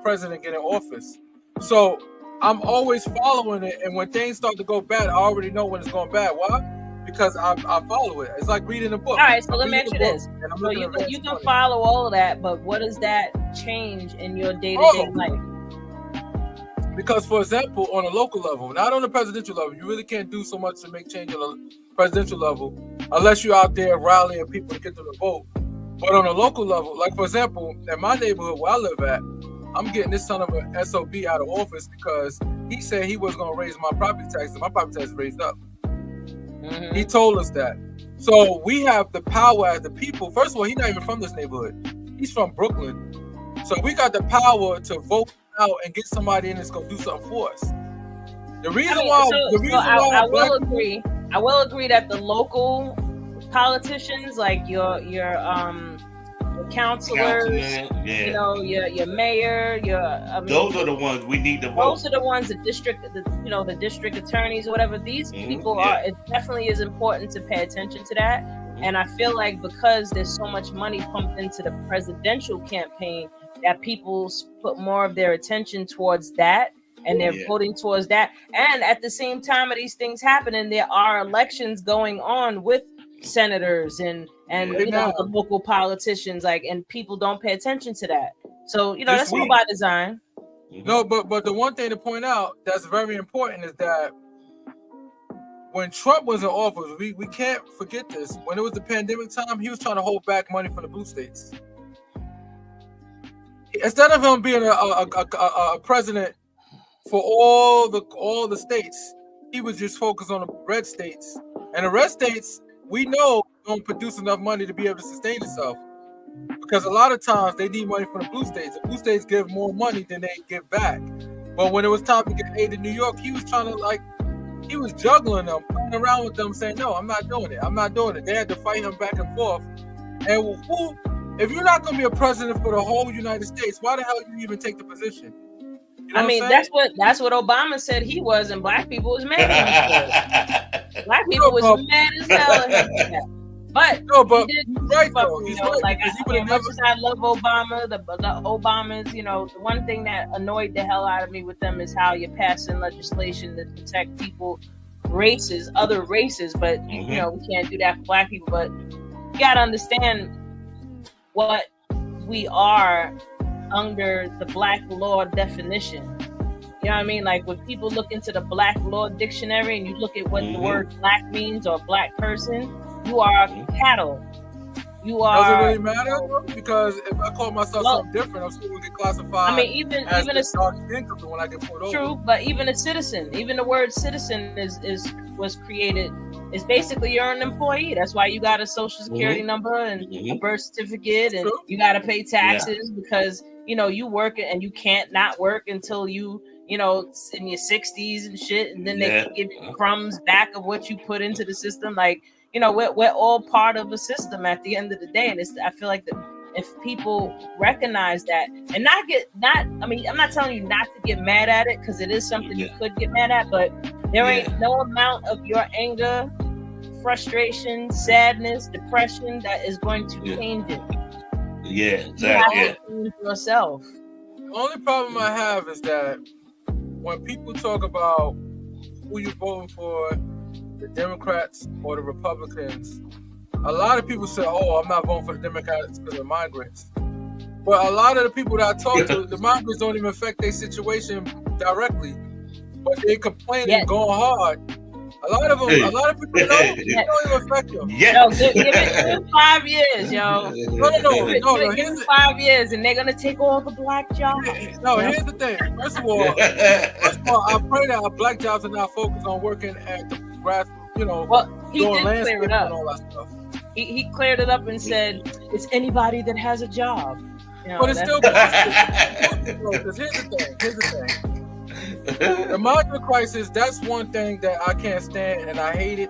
president get in office. So I'm always following it, and when things start to go bad, I already know when it's going bad. Why? Because I follow it. It's like reading a book. All right, so let me ask you this. So you can follow all of that, but what does that change in your day-to-day life? Because, for example, on a local level, not on the presidential level, you really can't do so much to make change on a presidential level unless you're out there rallying people to get them to vote. But on a local level, like, for example, in my neighborhood where I live at, I'm getting this son of a SOB out of office because he said he was going to raise my property tax, and my property tax raised up. Mm-hmm. He told us that. So we have the power as the people. First of all, he's not even from this neighborhood. He's from Brooklyn. So we got the power to vote out and get somebody in that's going to do something for us. The reason why I will agree that the local politicians, like your councilors, you know, your mayor, those are the ones we need to vote. Those are the ones, the district attorneys or whatever. These people are. It definitely is important to pay attention to that. And I feel like because there's so much money pumped into the presidential campaign, that people put more of their attention towards that, and they're voting towards that. And at the same time of these things happening, there are elections going on with senators and you know, the local politicians, like, and people don't pay attention to that. So, you know, that's all by design. No, but the one thing to point out that's very important is that when Trump was in office, we can't forget this. When it was the pandemic time, he was trying to hold back money from the blue states. Instead of him being a president for all the states, he was just focused on the red states. And the red states, we know, don't produce enough money to be able to sustain itself. Because a lot of times they need money from the blue states. The blue states give more money than they give back. But when it was time to get aid in New York, he was trying to, he was juggling them, playing around with them, saying, no, I'm not doing it. They had to fight him back and forth. And if you're not going to be a president for the whole United States, why the hell do you even take the position? You know that's what Obama said he was, and black people was mad at him. Black people was mad as hell at him. But he's right though. He's right. Like as much as I love Obama, the Obamas, the one thing that annoyed the hell out of me with them is how you're passing legislation to protect people, other races, but we can't do that for black people. But you gotta understand what we are under the black law definition. You know what I mean? Like when people look into the black law dictionary and you look at what the word black means or black person, you are cattle. You are. Does it really matter? Because if I call myself something different, I'm still going to get classified. I mean, even a dark skin color when I get pulled over. True, but even a citizen, even the word citizen was created. It's basically you're an employee. That's why you got a social security number and a birth certificate, and you got to pay taxes because you work and you can't not work until you in your 60s and shit, and then they can give you crumbs back of what you put into the system. Like, we're all part of a system at the end of the day, and I feel like that if people recognize that and I'm not telling you not to get mad at it because it is something you could get mad at, but there ain't no amount of your anger, frustration, sadness, depression that is going to change it. Yeah, exactly. You have to change yourself. The only problem I have is that when people talk about who you're voting for, the Democrats or the Republicans, a lot of people say, "Oh, I'm not voting for the Democrats because they're migrants." But a lot of the people that I talk to, the migrants don't even affect their situation directly, but they complain and going hard. A lot of people don't even affect them. Yo, give it 5 years, yo. No. Give it 5 years, and they're gonna take all the black jobs. No, here's the thing. First of all, I pray that our black jobs are not focused on working at the grass. Well, he did clear it up. And all that stuff. He cleared it up and said it's anybody that has a job. But it's still because here's the thing. The migrant crisis, that's one thing that I can't stand and I hate it.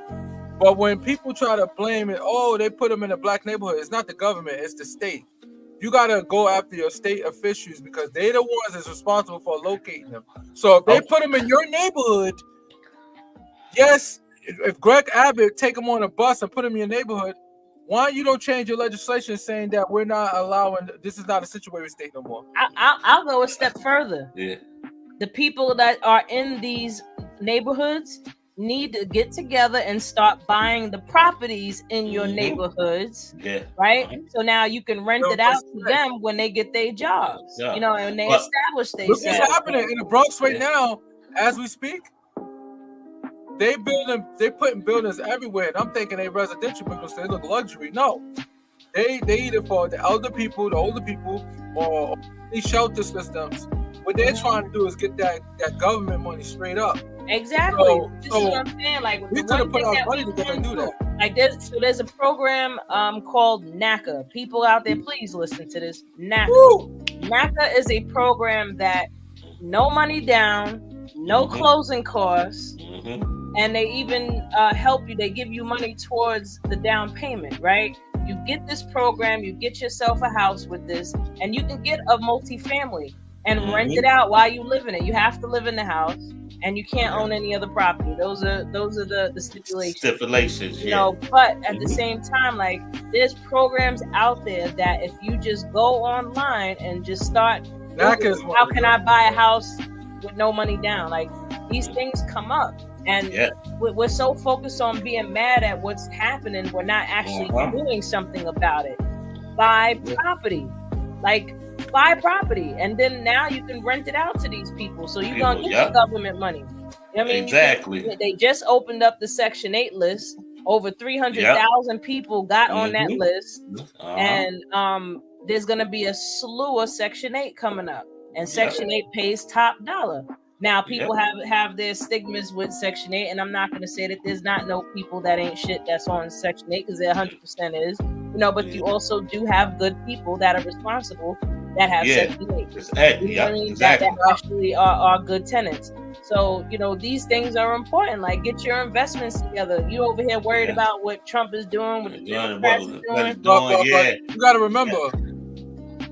But when people try to blame it, they put them in a black neighborhood, it's not the government, it's the state. You got to go after your state officials because they're the ones that's responsible for locating them. So if they put them in your neighborhood, yes, if Greg Abbott take them on a bus and put them in your neighborhood, why you don't change your legislation saying that we're not allowing, this is not a situated state no more? I'll go a step further. Yeah. The people that are in these neighborhoods need to get together and start buying the properties in your neighborhoods, right? So now you can rent it out to them when they get their jobs, and they establish themselves. What's happening in the Bronx right now, as we speak? They putting buildings everywhere, and I'm thinking they residential buildings, they look luxury. No, they either for the older people, or these shelter systems. What they're trying to do is get that government money straight up. Exactly. This is what I'm saying. Like we could have put our money together and do that. Like there's a program called NACA. People out there, please listen to this. NACA. Woo! NACA is a program that no money down, no closing costs, and they even help you. They give you money towards the down payment, right? You get this program, you get yourself a house with this, and you can get a multifamily and rent it out while you live in it. You have to live in the house, and you can't own any other property. Those are the stipulations. But at the same time, like there's programs out there that if you just go online and just start, how can I buy a house with no money down? Like these things come up, and we're so focused on being mad at what's happening, we're not actually doing something about it. Buy property, buy property, and then now you can rent it out to these people. So you're gonna get the government money. I mean, exactly. They just opened up the Section 8 list. Over 300,000 people got on that list, and there's gonna be a slew of Section 8 coming up, and Section 8 pays top dollar. Now people have their stigmas with Section 8, and I'm not gonna say that there's not no people that ain't shit that's on Section 8 because there 100% is, but you also do have good people that are responsible that have Section 8. That actually are good tenants. So, these things are important. Like, get your investments together. You over here worried about what Trump is doing, what the Democrats are doing. You got to remember,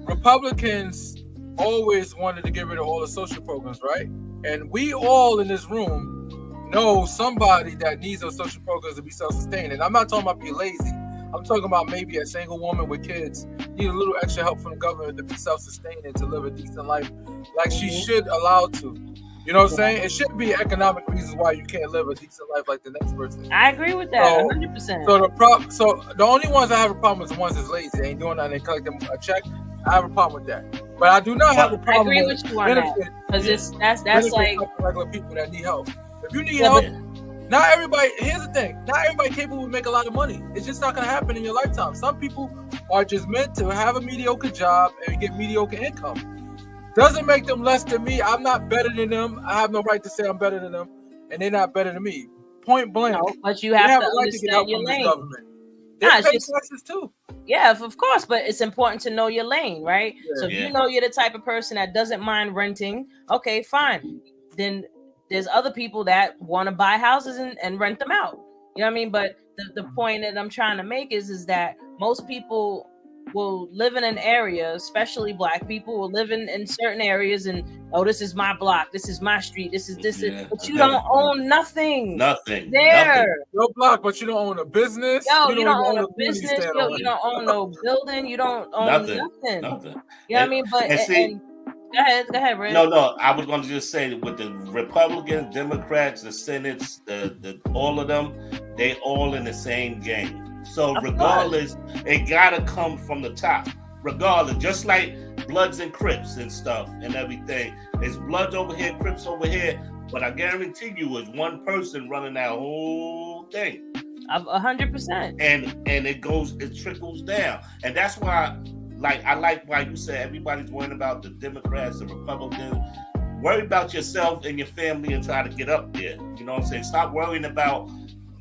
Republicans always wanted to get rid of all the social programs, right? And we all in this room know somebody that needs those social programs to be self-sustaining. I'm not talking about be lazy. I'm talking about maybe a single woman with kids need a little extra help from the government to be self-sustaining, to live a decent life like she should allow to. You know what I'm saying? It shouldn't be economic reasons why you can't live a decent life like the next person. I agree with that, 100%. So the only ones I have a problem with is the ones that's lazy. They ain't doing nothing, they collect them a check. I have a problem with that. But I do not have a problem with you on that. Because that's like regular people that need help. If you need help, not everybody, here's the thing, not everybody capable of make a lot of money. It's just not gonna happen in your lifetime. Some people are just meant to have a mediocre job and get mediocre income. Doesn't make them less than me. I'm not better than them. I have no right to say I'm better than them, and they're not better than me. Point blank. No, but you have to understand your lane. They pay taxes too. Yeah, of course, but it's important to know your lane, right? Yeah. So if you know you're the type of person that doesn't mind renting, okay, fine. Then there's other people that want to buy houses and rent them out. You know what I mean? But the point that I'm trying to make is that most people will live in an area, especially Black people will live in certain areas, and this is my block, this is my street, this is but you don't own nothing there. No block, but you don't own a business. You don't own a business. You don't own no building. You don't own nothing. You know what I mean? But go ahead, Ray. No, I was going to just say that with the Republicans, Democrats, the Senate, the all of them, they all in the same game. So regardless, it gotta come from the top. Regardless, just like Bloods and Crips and stuff and everything. It's Bloods over here, Crips over here. But I guarantee you, it's one person running that whole thing. 100%. And it trickles down. And that's why, I like why you said everybody's worrying about the Democrats, the Republicans. Worry about yourself and your family and try to get up there. You know what I'm saying? Stop worrying about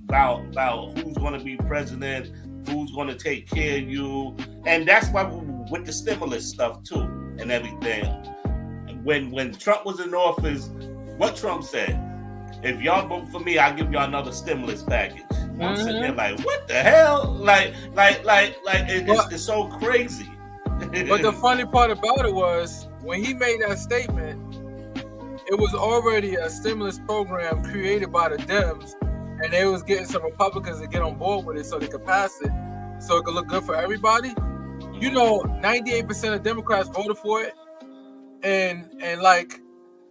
who's going to be president, who's going to take care of you. And that's why with the stimulus stuff too and everything. When Trump was in office, what Trump said, if y'all vote for me, I'll give y'all another stimulus package. I'm sitting there like, what the hell? It's so crazy. But the funny part about it was when he made that statement, it was already a stimulus program created by the Dems. And they was getting some Republicans to get on board with it so they could pass it, so it could look good for everybody. 98% of Democrats voted for it, and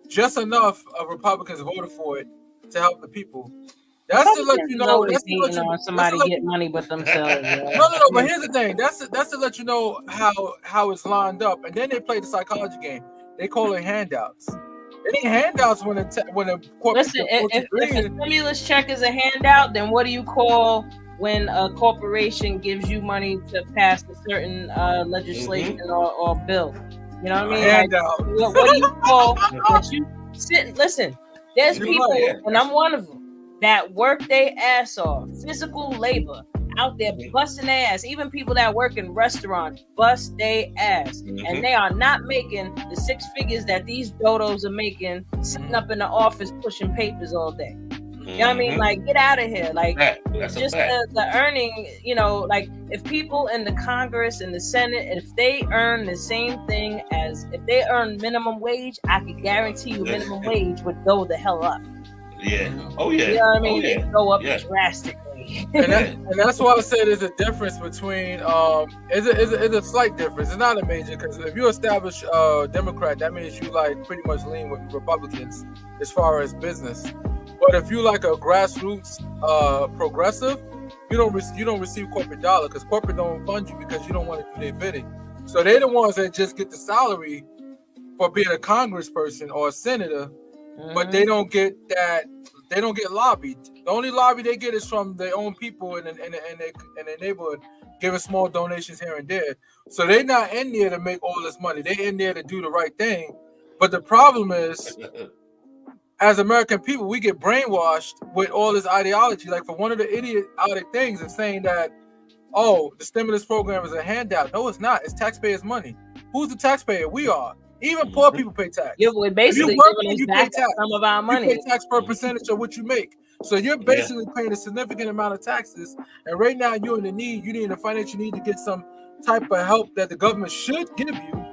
just enough of Republicans voted for it to help the people. That's to let you know. That's to let you, somebody get money with themselves. No. But here's the thing. That's to let you know how it's lined up, and then they play the psychology game. They call it handouts. Any handouts when a listen, if a stimulus check is a handout, then what do you call when a corporation gives you money to pass a certain legislation or bill? You know what I mean? Handout. What do you call what you sit? Listen, there's people, and I'm one of them, that work their ass off, physical labor, out there busting their ass. Even people that work in restaurants bust their ass, and they are not making the six figures that these dodos are making, sitting up in the office pushing papers all day. You know what I mean? Like, get out of here. Like, just the earning, if people in the Congress and the Senate, if they earn the same thing as if they earn minimum wage, I can guarantee you minimum wage would go the hell up. Yeah. Oh yeah. You know what I mean? It go up drastically. and that's why I said there's a difference between it's a slight difference. It's not a major, because if you establish Democrat, that means you pretty much lean with Republicans as far as business. But if you a grassroots progressive, you don't receive corporate dollar, because corporate don't fund you because you don't want to do their bidding. So they're the ones that just get the salary for being a congressperson or a senator, but they don't get that. They don't get lobbied. The only lobby they get is from their own people in their neighborhood, giving small donations here and there. So they're not in there to make all this money. They're in there to do the right thing. But the problem is, as American people, we get brainwashed with all this ideology. Like, for one of the idiotic things is saying that, the stimulus program is a handout. No, it's not. It's taxpayers' money. Who's the taxpayer? We are. Even poor people pay tax. Yeah, we're basically you pay tax. Some of our money. You pay tax per percentage of what you make. So you're basically paying a significant amount of taxes. And right now you're in the need. You need a financial need to get some type of help that the government should give you.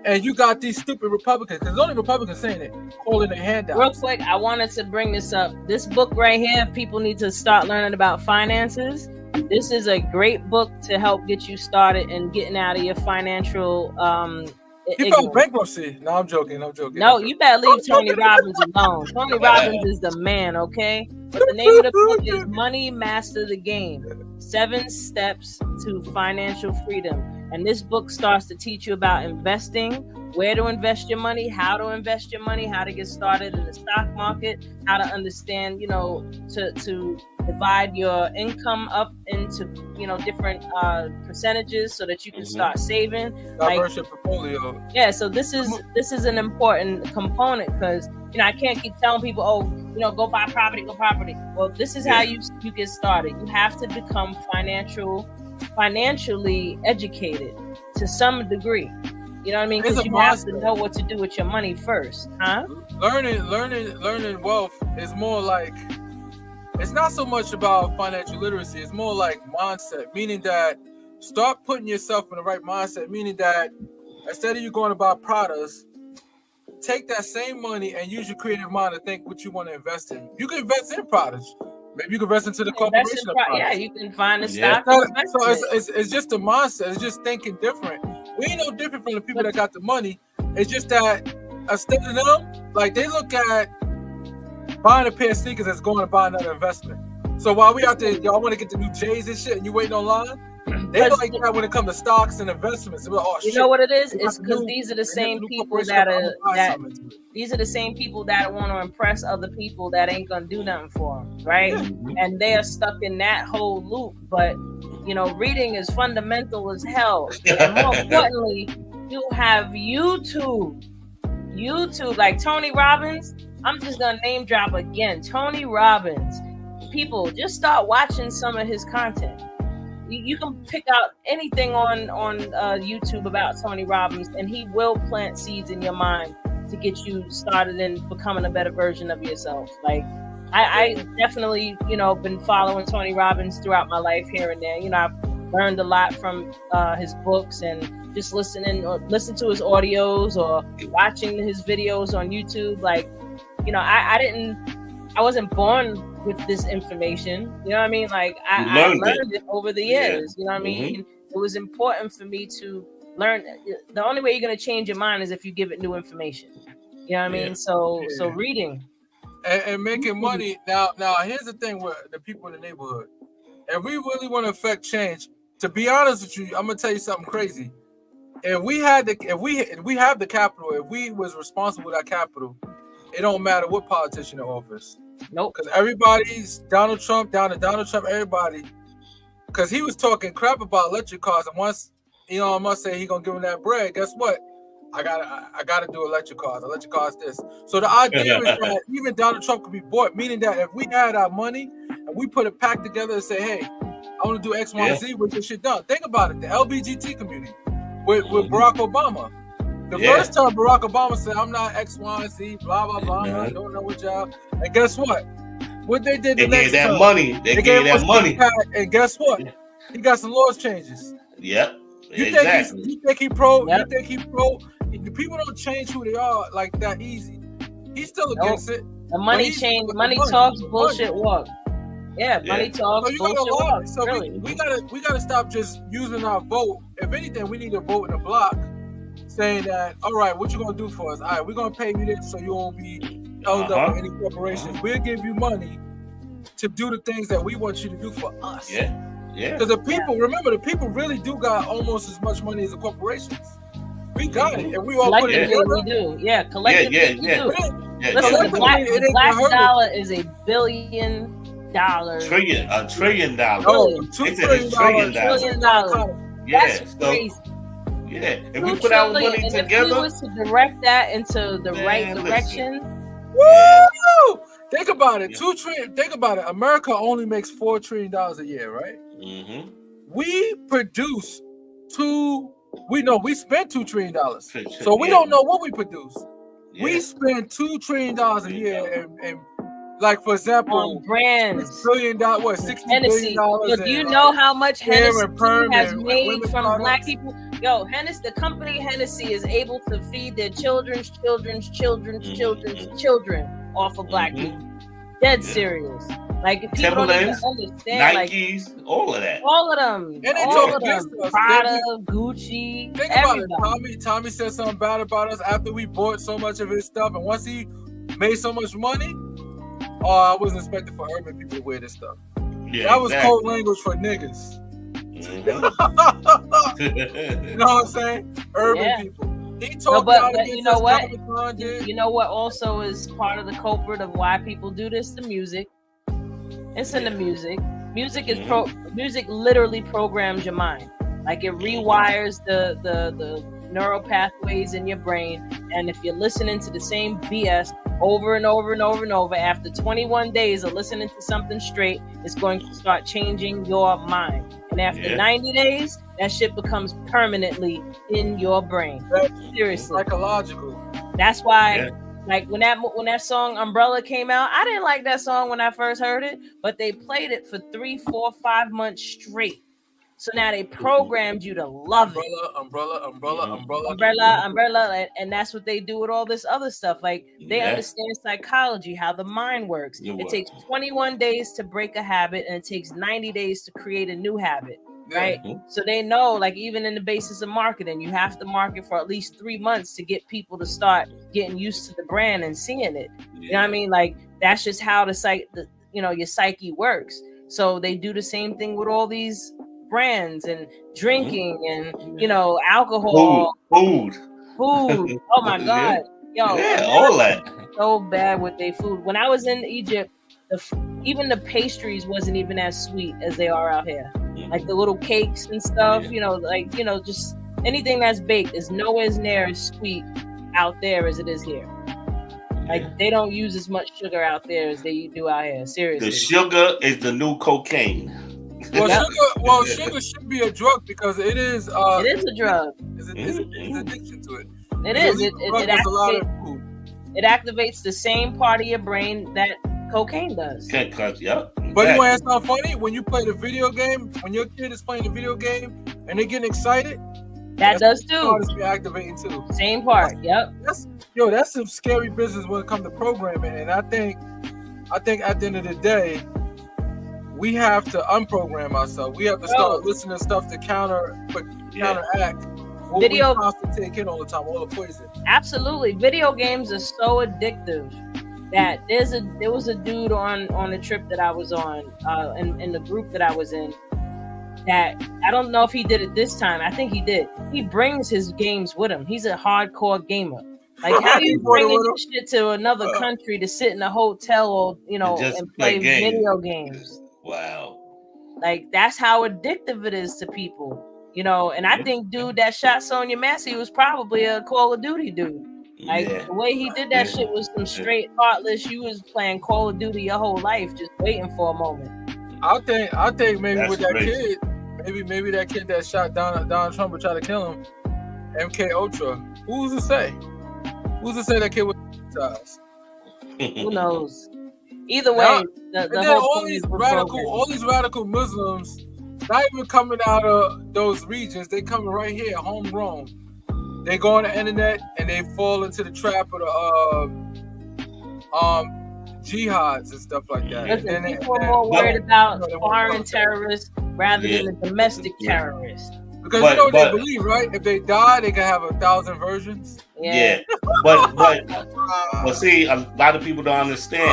And you got these stupid Republicans, because only Republicans saying it, calling it handouts. Real quick, I wanted to bring this up. This book right here, people need to start learning about finances. This is a great book to help get you started and getting out of your financial He filed bankruptcy. No, I'm joking. No, you better leave Tony Robbins alone. Tony Robbins is the man, okay? But the name of the book is Money Master the Game: 7 Steps to Financial Freedom. And this book starts to teach you about investing, where to invest your money, how to invest your money, how to get started in the stock market, how to understand, to divide your income up into, different percentages so that you can start saving. Diverse your portfolio. Yeah, so this is an important component because I can't keep telling people, go buy property, go property. Well, this is how you get started. You have to become financially educated to some degree. You know what I mean? Because you have to know what to do with your money first, huh? Learning wealth is more like, it's not so much about financial literacy. It's more like mindset, meaning that start putting yourself in the right mindset, meaning that instead of you going to buy products, take that same money and use your creative mind to think what you want to invest in. You can invest in products. Maybe you can invest into the corporation. Yeah, you can find a stock. So it's just a mindset. It's just thinking different. We ain't no different from the people that got the money. It's just that instead of them, like they look at buying a pair of sneakers as going to buy another investment. So while we out there, y'all want to get the new J's and shit, and you waiting online, they like that when it comes to stocks and investments. Like, you know what it is? It's because these are the same people these are the same people that want to impress other people that ain't gonna do nothing for them, right? And they are stuck in that whole loop. But reading is fundamental as hell. And more importantly, you have YouTube, like Tony Robbins. I'm just gonna name drop again. Tony Robbins. People, just start watching some of his content. You can pick out anything on YouTube about Tony Robbins, and he will plant seeds in your mind to get you started in becoming a better version of yourself. Like I definitely, been following Tony Robbins throughout my life here and there. I've learned a lot from his books and just listen to his audios or watching his videos on YouTube. Like, I wasn't born with this information, you know what I mean? Like I learned it over the years, you know what I mean? It was important for me to learn. The only way you're going to change your mind is if you give it new information, you know what I mean? So reading and making money. Now here's the thing with the people in the neighborhood. If we really want to affect change, to be honest with you, I'm gonna tell you something crazy. If we have the capital, if we was responsible with our capital, it don't matter what politician in office. Nope. Because everybody's Donald Trump, everybody. Because he was talking crap about electric cars, and once Elon Musk say he gonna give him that bread, guess what? I gotta do electric cars. Electric cars this. So the idea is that even Donald Trump could be bought, meaning that if we had our money and we put a pack together and say, hey, I want to do X, Y, and Z, with this shit done. Think about it. The LBGT community with Barack Obama. The first time Barack Obama said, I'm not X, Y, and Z, blah, blah, blah, I don't know what y'all. And guess what? What they did the next time. They gave that money. And guess what? He got some laws changes. Yep. You think he pro? Yep. You think he pro? The people don't change who they are like that easy. He's still against it. The money change. Money talks, bullshit walk. Yeah, money talks, bullshit walk. So really. we gotta stop just using our vote. If anything, we need to vote in a block, saying that, all right, what you gonna do for us? All right, we're gonna pay you this so you won't be held up with any corporations. We'll give you money to do the things that we want you to do for us. Yeah. Because the people really do got almost as much money as the corporations. We got it, and we all put it together. We do. Yeah, collectively we do. Listen, the black dollar is $1 billion. $1 trillion. Oh, $2 trillion. That's crazy. Yeah, if we put our money together, if we was to direct that into the right direction. Woo! Think about it. $2 trillion. Think about it. America only makes $4 trillion a year, right? Mm-hmm. We produce we spent $2 trillion. So we don't know what we produce. Yeah. We spend $2 trillion a year, and like for example, brands, $6 billion, $60 billion. So do you know how much Hennessy has made from black people? Yo, Hennessy, the company Hennessy is able to feed their children's children off of black people. Dead serious. Like if people don't even understand, Nikes, all of that. All of them. And they all talk of them. Prada, Gucci. Think everybody. about it. Tommy said something bad about us after we bought so much of his stuff, and once he made so much money, I wasn't expecting for urban people to wear this stuff. Yeah, that was code language for niggas. Mm-hmm. You know what I'm saying? Urban people. He talked but you know what? You know what also is part of the culprit of why people do this? The music. It's in the music. Music is music literally programs your mind. Like it rewires the neural pathways in your brain. And if you're listening to the same BS over and over and over and over, after 21 days of listening to something straight, it's going to start changing your mind. And after 90 days, that shit becomes permanently in your brain. Seriously. Psychological. That's why, like when that song Umbrella came out, I didn't like that song when I first heard it, but they played it for 3, 4, 5 months straight. So now they programmed you to love it. Umbrella, and that's what they do with all this other stuff. Like they understand psychology, how the mind works. It takes 21 days to break a habit, and it takes 90 days to create a new habit. Right? So they know, like even in the basis of marketing, you have to market for at least 3 months to get people to start getting used to the brand and seeing it. You know what I mean? Like that's just how your psyche works. So they do the same thing with all these brands and drinking and alcohol, food. Oh my god, all that. So bad with their food. When I was in Egypt, even the pastries wasn't even as sweet as they are out here. Like the little cakes and stuff, just anything that's baked is nowhere near as sweet out there as it is here. Like they don't use as much sugar out there as they do out here. Seriously, the sugar is the new cocaine. Sugar should be a drug because it is. It is a drug. It's addiction to it. It is. It activates the same part of your brain that cocaine does. But you want to ask something funny? When you play the video game, when your kid is playing the video game and they're getting excited, that does too. Be activating too. Same part. That's some scary business when it comes to programming. And I think at the end of the day, we have to unprogram ourselves. We have to start listening to stuff to counteract what we constantly take in all the time, all the poison. Absolutely. Video games are so addictive that there was a dude on the trip that I was on, in the group that I was in, that I don't know if he did it this time. I think he did. He brings his games with him. He's a hardcore gamer. Like how you bringing this shit to another country to sit in a hotel or and play video games? Wow. Like that's how addictive it is to people, and I think dude that shot Sonya Massey was probably a Call of Duty dude. Like the way he did that shit was some straight heartless. You was playing Call of Duty your whole life, just waiting for a moment. I think maybe that's with that kid, maybe that kid that shot Donald Trump and tried to kill him, MK Ultra. Who's to say? Who's to say that kid was traumatized? Who knows? Either way, all these radical Muslims, not even coming out of those regions, they coming right here, homegrown. They go on the internet and they fall into the trap of the jihads and stuff like that. Listen, people are more worried about foreign terrorists rather than the domestic terrorists. Because you know what they believe, right? If they die, they can have 1,000 versions. Yeah. But see, a lot of people don't understand.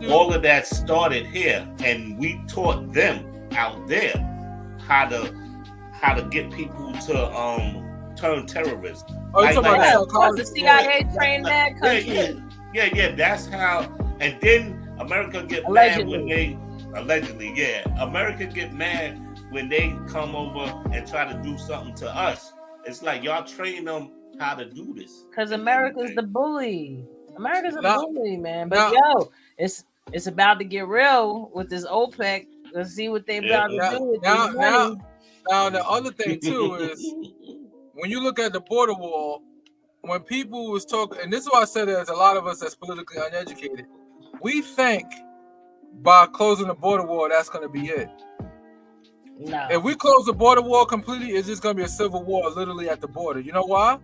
All of that started here, and we taught them out there how to get people to turn terrorists. The CIA trained that country. Yeah. That's how. And then America get mad when they America get mad when they come over and try to do something to us. It's like y'all train them how to do this. Because America's the bully. America's a bully, man. But it's about to get real with this OPEC. Let's see what they about to do with this money. Now the other thing too is when you look at the border wall, when people was talking, and this is why I said there's a lot of us that's politically uneducated. We think by closing the border wall, that's going to be it. No. If we close the border wall completely, it's just going to be a civil war literally at the border. You know why?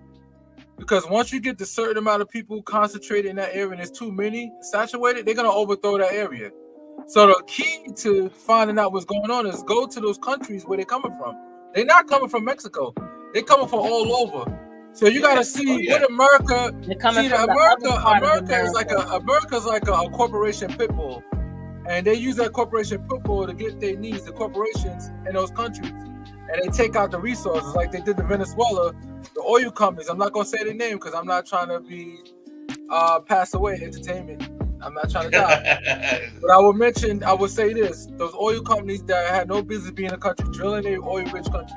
Because once you get the certain amount of people concentrated in that area and there's too many saturated, they're going to overthrow that area. So the key to finding out what's going on is go to those countries where they're coming from. They're not coming from Mexico. They're coming from all over. So you got to see what America. America's like a corporation pit bull, and they use that corporation pit bull to get their needs. The corporations in those countries, and they take out the resources like they did to Venezuela. The oil companies. I'm not gonna say their name because I'm not trying to be pass away entertainment. I'm not trying to die. But I would say this: those oil companies that had no business being in a country, drilling a oil-rich country.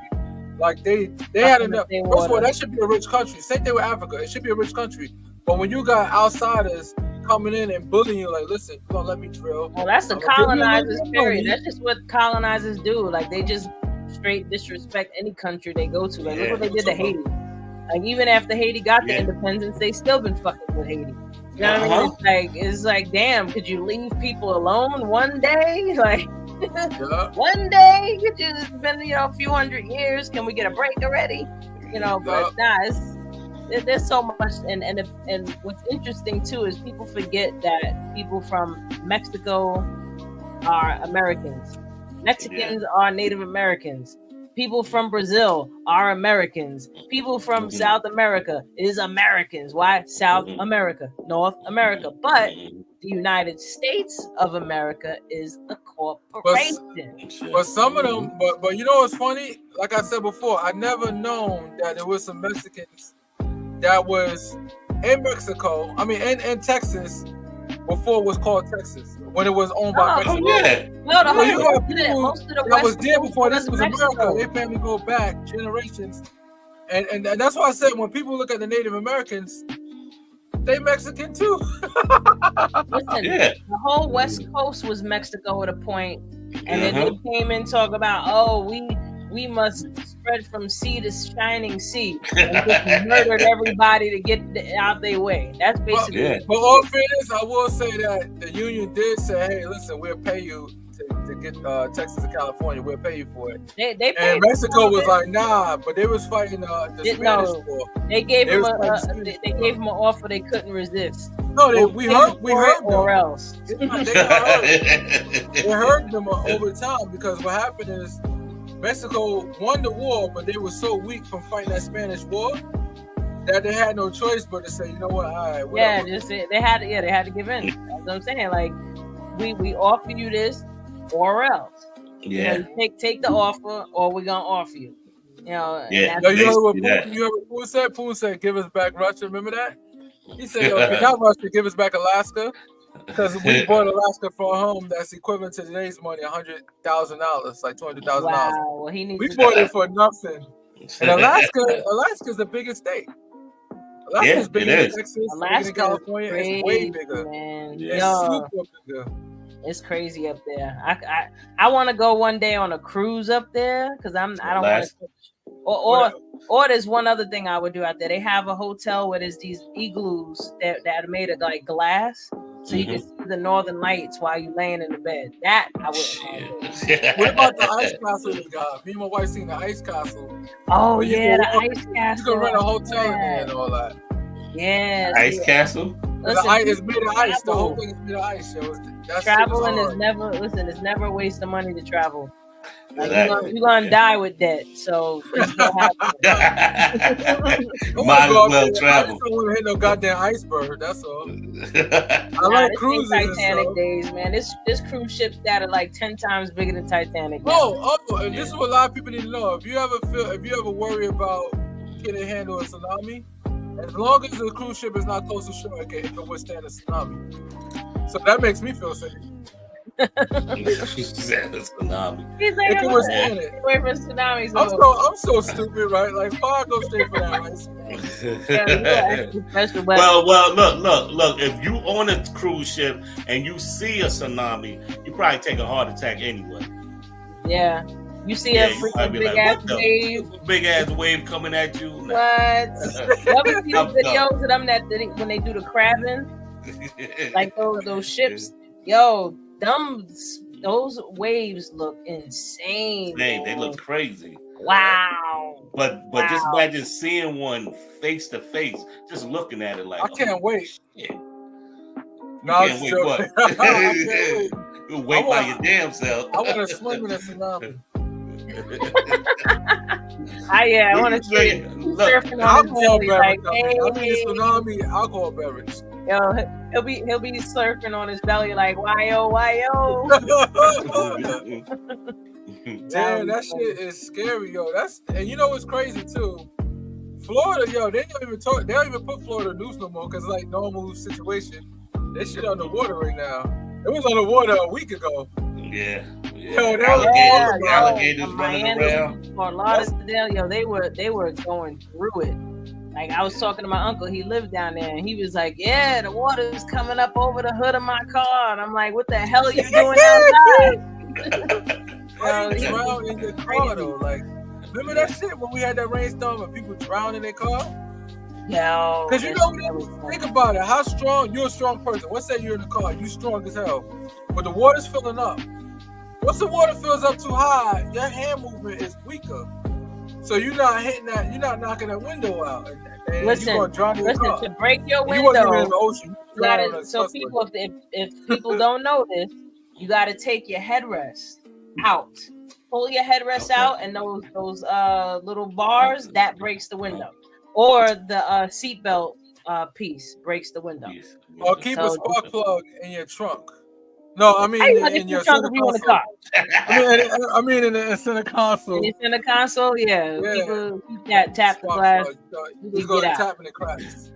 Like they had enough. First of all, that should be a rich country. Same thing with Africa. It should be a rich country. But when you got outsiders coming in and bullying you, like, listen, you don't let me drill. Well, that's the colonizers period. That's just what colonizers do. Like they just straight disrespect any country they go to. Like look what they did to Haiti. Like even after Haiti got the independence, they still been fucking with Haiti. You know what I mean? It's like, damn, could you leave people alone one day? Like. One day, it's been a few hundred years. Can we get a break already? But there's so much, and what's interesting too is people forget that people from Mexico are Americans. Mexicans are Native Americans. People from Brazil are Americans. People from South America is Americans. Why? South America, North America, but the United States of America is a corporation. But some of them, but you know what's funny? Like I said before, I never known that there was some Mexicans that was in Mexico. I mean, in Texas before it was called Texas, when it was owned by Mexico. No, you got people that was there before this was America. Their family go back generations, and that's why I said when people look at the Native Americans, they Mexican too. Listen, the whole West Coast was Mexico at a point, and then they came and talk about, we must spread from sea to shining sea and just murdered everybody to get out their way. That's basically. But all fairness, I will say that the union did say, "Hey, listen, we'll pay you to get Texas and California. We'll pay you for it." They and Mexico was like, "Nah," but they was fighting the Spanish war. They gave him an offer they couldn't resist. No, we heard them. Or else They heard them over time because what happened is Mexico won the war, but they were so weak from fighting that Spanish war that they had no choice but to say, you know what, all right, whatever. They had to give in. That's what I'm saying. Like we offer you this or else. Take the offer or we're gonna offer you. You know what Poon said? Poon said, give us back Russia. Remember that? He said, okay, not Russia, give us back Alaska. Because we bought Alaska for a home that's equivalent to today's money, $100,000, like $200,000. Wow, we bought it for nothing. And Alaska's the biggest state. Alaska's bigger than Texas, bigger than California. It's way bigger. Man. It's super bigger. It's crazy up there. I want to go one day on a cruise up there because I don't want to. Or there's one other thing I would do out there. They have a hotel where there's these igloos that are made of like glass. So you can see the northern lights while you're laying in the bed. That I wouldn't. What about the ice castle you got? Me and my wife seen the ice castle. Oh yeah, the ice castle. You can rent a hotel in there and all that. Yeah. Ice castle? Listen, the ice is made of ice. The whole thing is made of ice. Traveling is never a waste of money to travel. Like, you're gonna die with debt, so it's gonna happen. Might as well travel. I don't want to hit no goddamn iceberg. That's all. I like cruises. Titanic days, man. This cruise ships that are like 10 times bigger than Titanic. And this is what a lot of people need to know. If you ever worry about getting handle a tsunami, as long as the cruise ship is not close to shore, it can withstand a tsunami. So that makes me feel safe. He's like, it can withstand it. Away from tsunamis. I'm so stupid, right? Like, why go straight for that right? Well, look. If you on a cruise ship and you see a tsunami, you probably take a heart attack anyway. Yeah. You see a freaking big ass wave coming at you. What? You ever see the videos of them when they do the crabbing? Like those ships. Yo, those waves look insane. They look crazy. Wow. But just imagine seeing one face to face, just looking at it like I can't wait. Shit. No, can't wait. What? Wait by your damn self. I want to swim in a tsunami. I want to see surfing on his belly like, hey. I mean, the tsunami alcohol beverage. Yo, he'll be surfing on his belly like, why-yo. Damn, that shit is scary, yo. And you know what's crazy too? Florida, yo, they don't even put Florida news no more because like normal situation. That shit on the water right now. It was on the water a week ago. Yeah. Yo, alligators running around. Fort Lauderdale, yo, they were going through it. Like I was talking to my uncle, he lived down there, and he was like, "Yeah, the water's coming up over the hood of my car." And I'm like, "What the hell are you doing outside?" How you drown in your car though? Like, remember that shit when we had that rainstorm and people drowned in their car? Yeah. Because you know, think about it. How strong? You're a strong person. Let's say you're in the car. You strong as hell, but the water's filling up. Once the water fills up too high, your hand movement is weaker. So you're not hitting that. You're not knocking that window out. And listen, to break your window. You wasn't in the ocean. So people, if people don't know this, you got to take your headrest out. Pull your headrest out, and those little bars that breaks the window, or the seatbelt piece breaks the window. Or keep a spark plug in your trunk. No, I mean in your center console. I mean in the center console. In the center console, yeah. People tap the glass. You go tap in the cracks.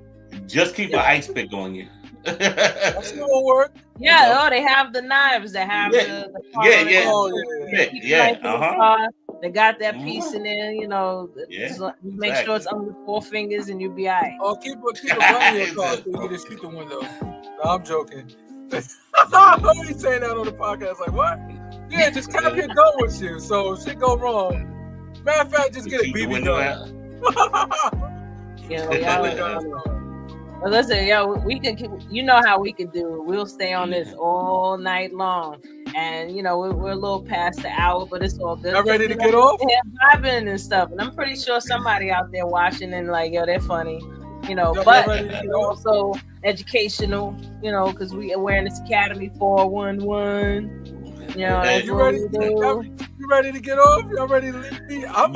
Just keep an ice pick on you. That still won't work. Yeah, they have the knives that have the They got that piece in there, you know. Make sure it's under 4 fingers and you'll be all right. Oh, keep a gun in your car so you can just shoot the window. No, I'm joking. I'm only saying that on the podcast. Like, what? Yeah, just carry your gun with you. So if shit go wrong, matter of fact, just get a BB gun. Well, listen, we can keep, you know how we can do it. We'll stay on this all night long. And, you know, we're a little past the hour, but it's all good. Y'all ready to get off? Vibing and stuff. And I'm pretty sure somebody out there watching and like, yo, they're funny. You know, but also educational, you know, because we Awareness Academy 411. You know, you ready to get off? Y'all ready to leave me? I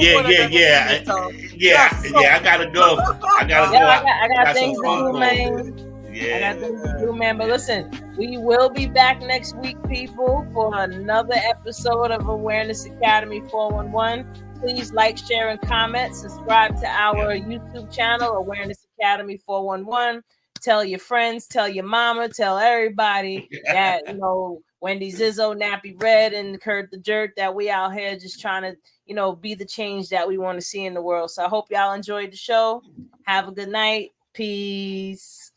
gotta go. I got things to do, man. I got things to do, man. But listen, we will be back next week, people, for another episode of Awareness Academy 411. Please like, share, and comment. Subscribe to our YouTube channel, Awareness Academy 411. Tell your friends, tell your mama, tell everybody that, you know, Wendy Zizzo, Nappy Red, and Kurt the Jerk, that we out here just trying to, you know, be the change that we want to see in the world. So I hope y'all enjoyed the show. Have a good night. Peace.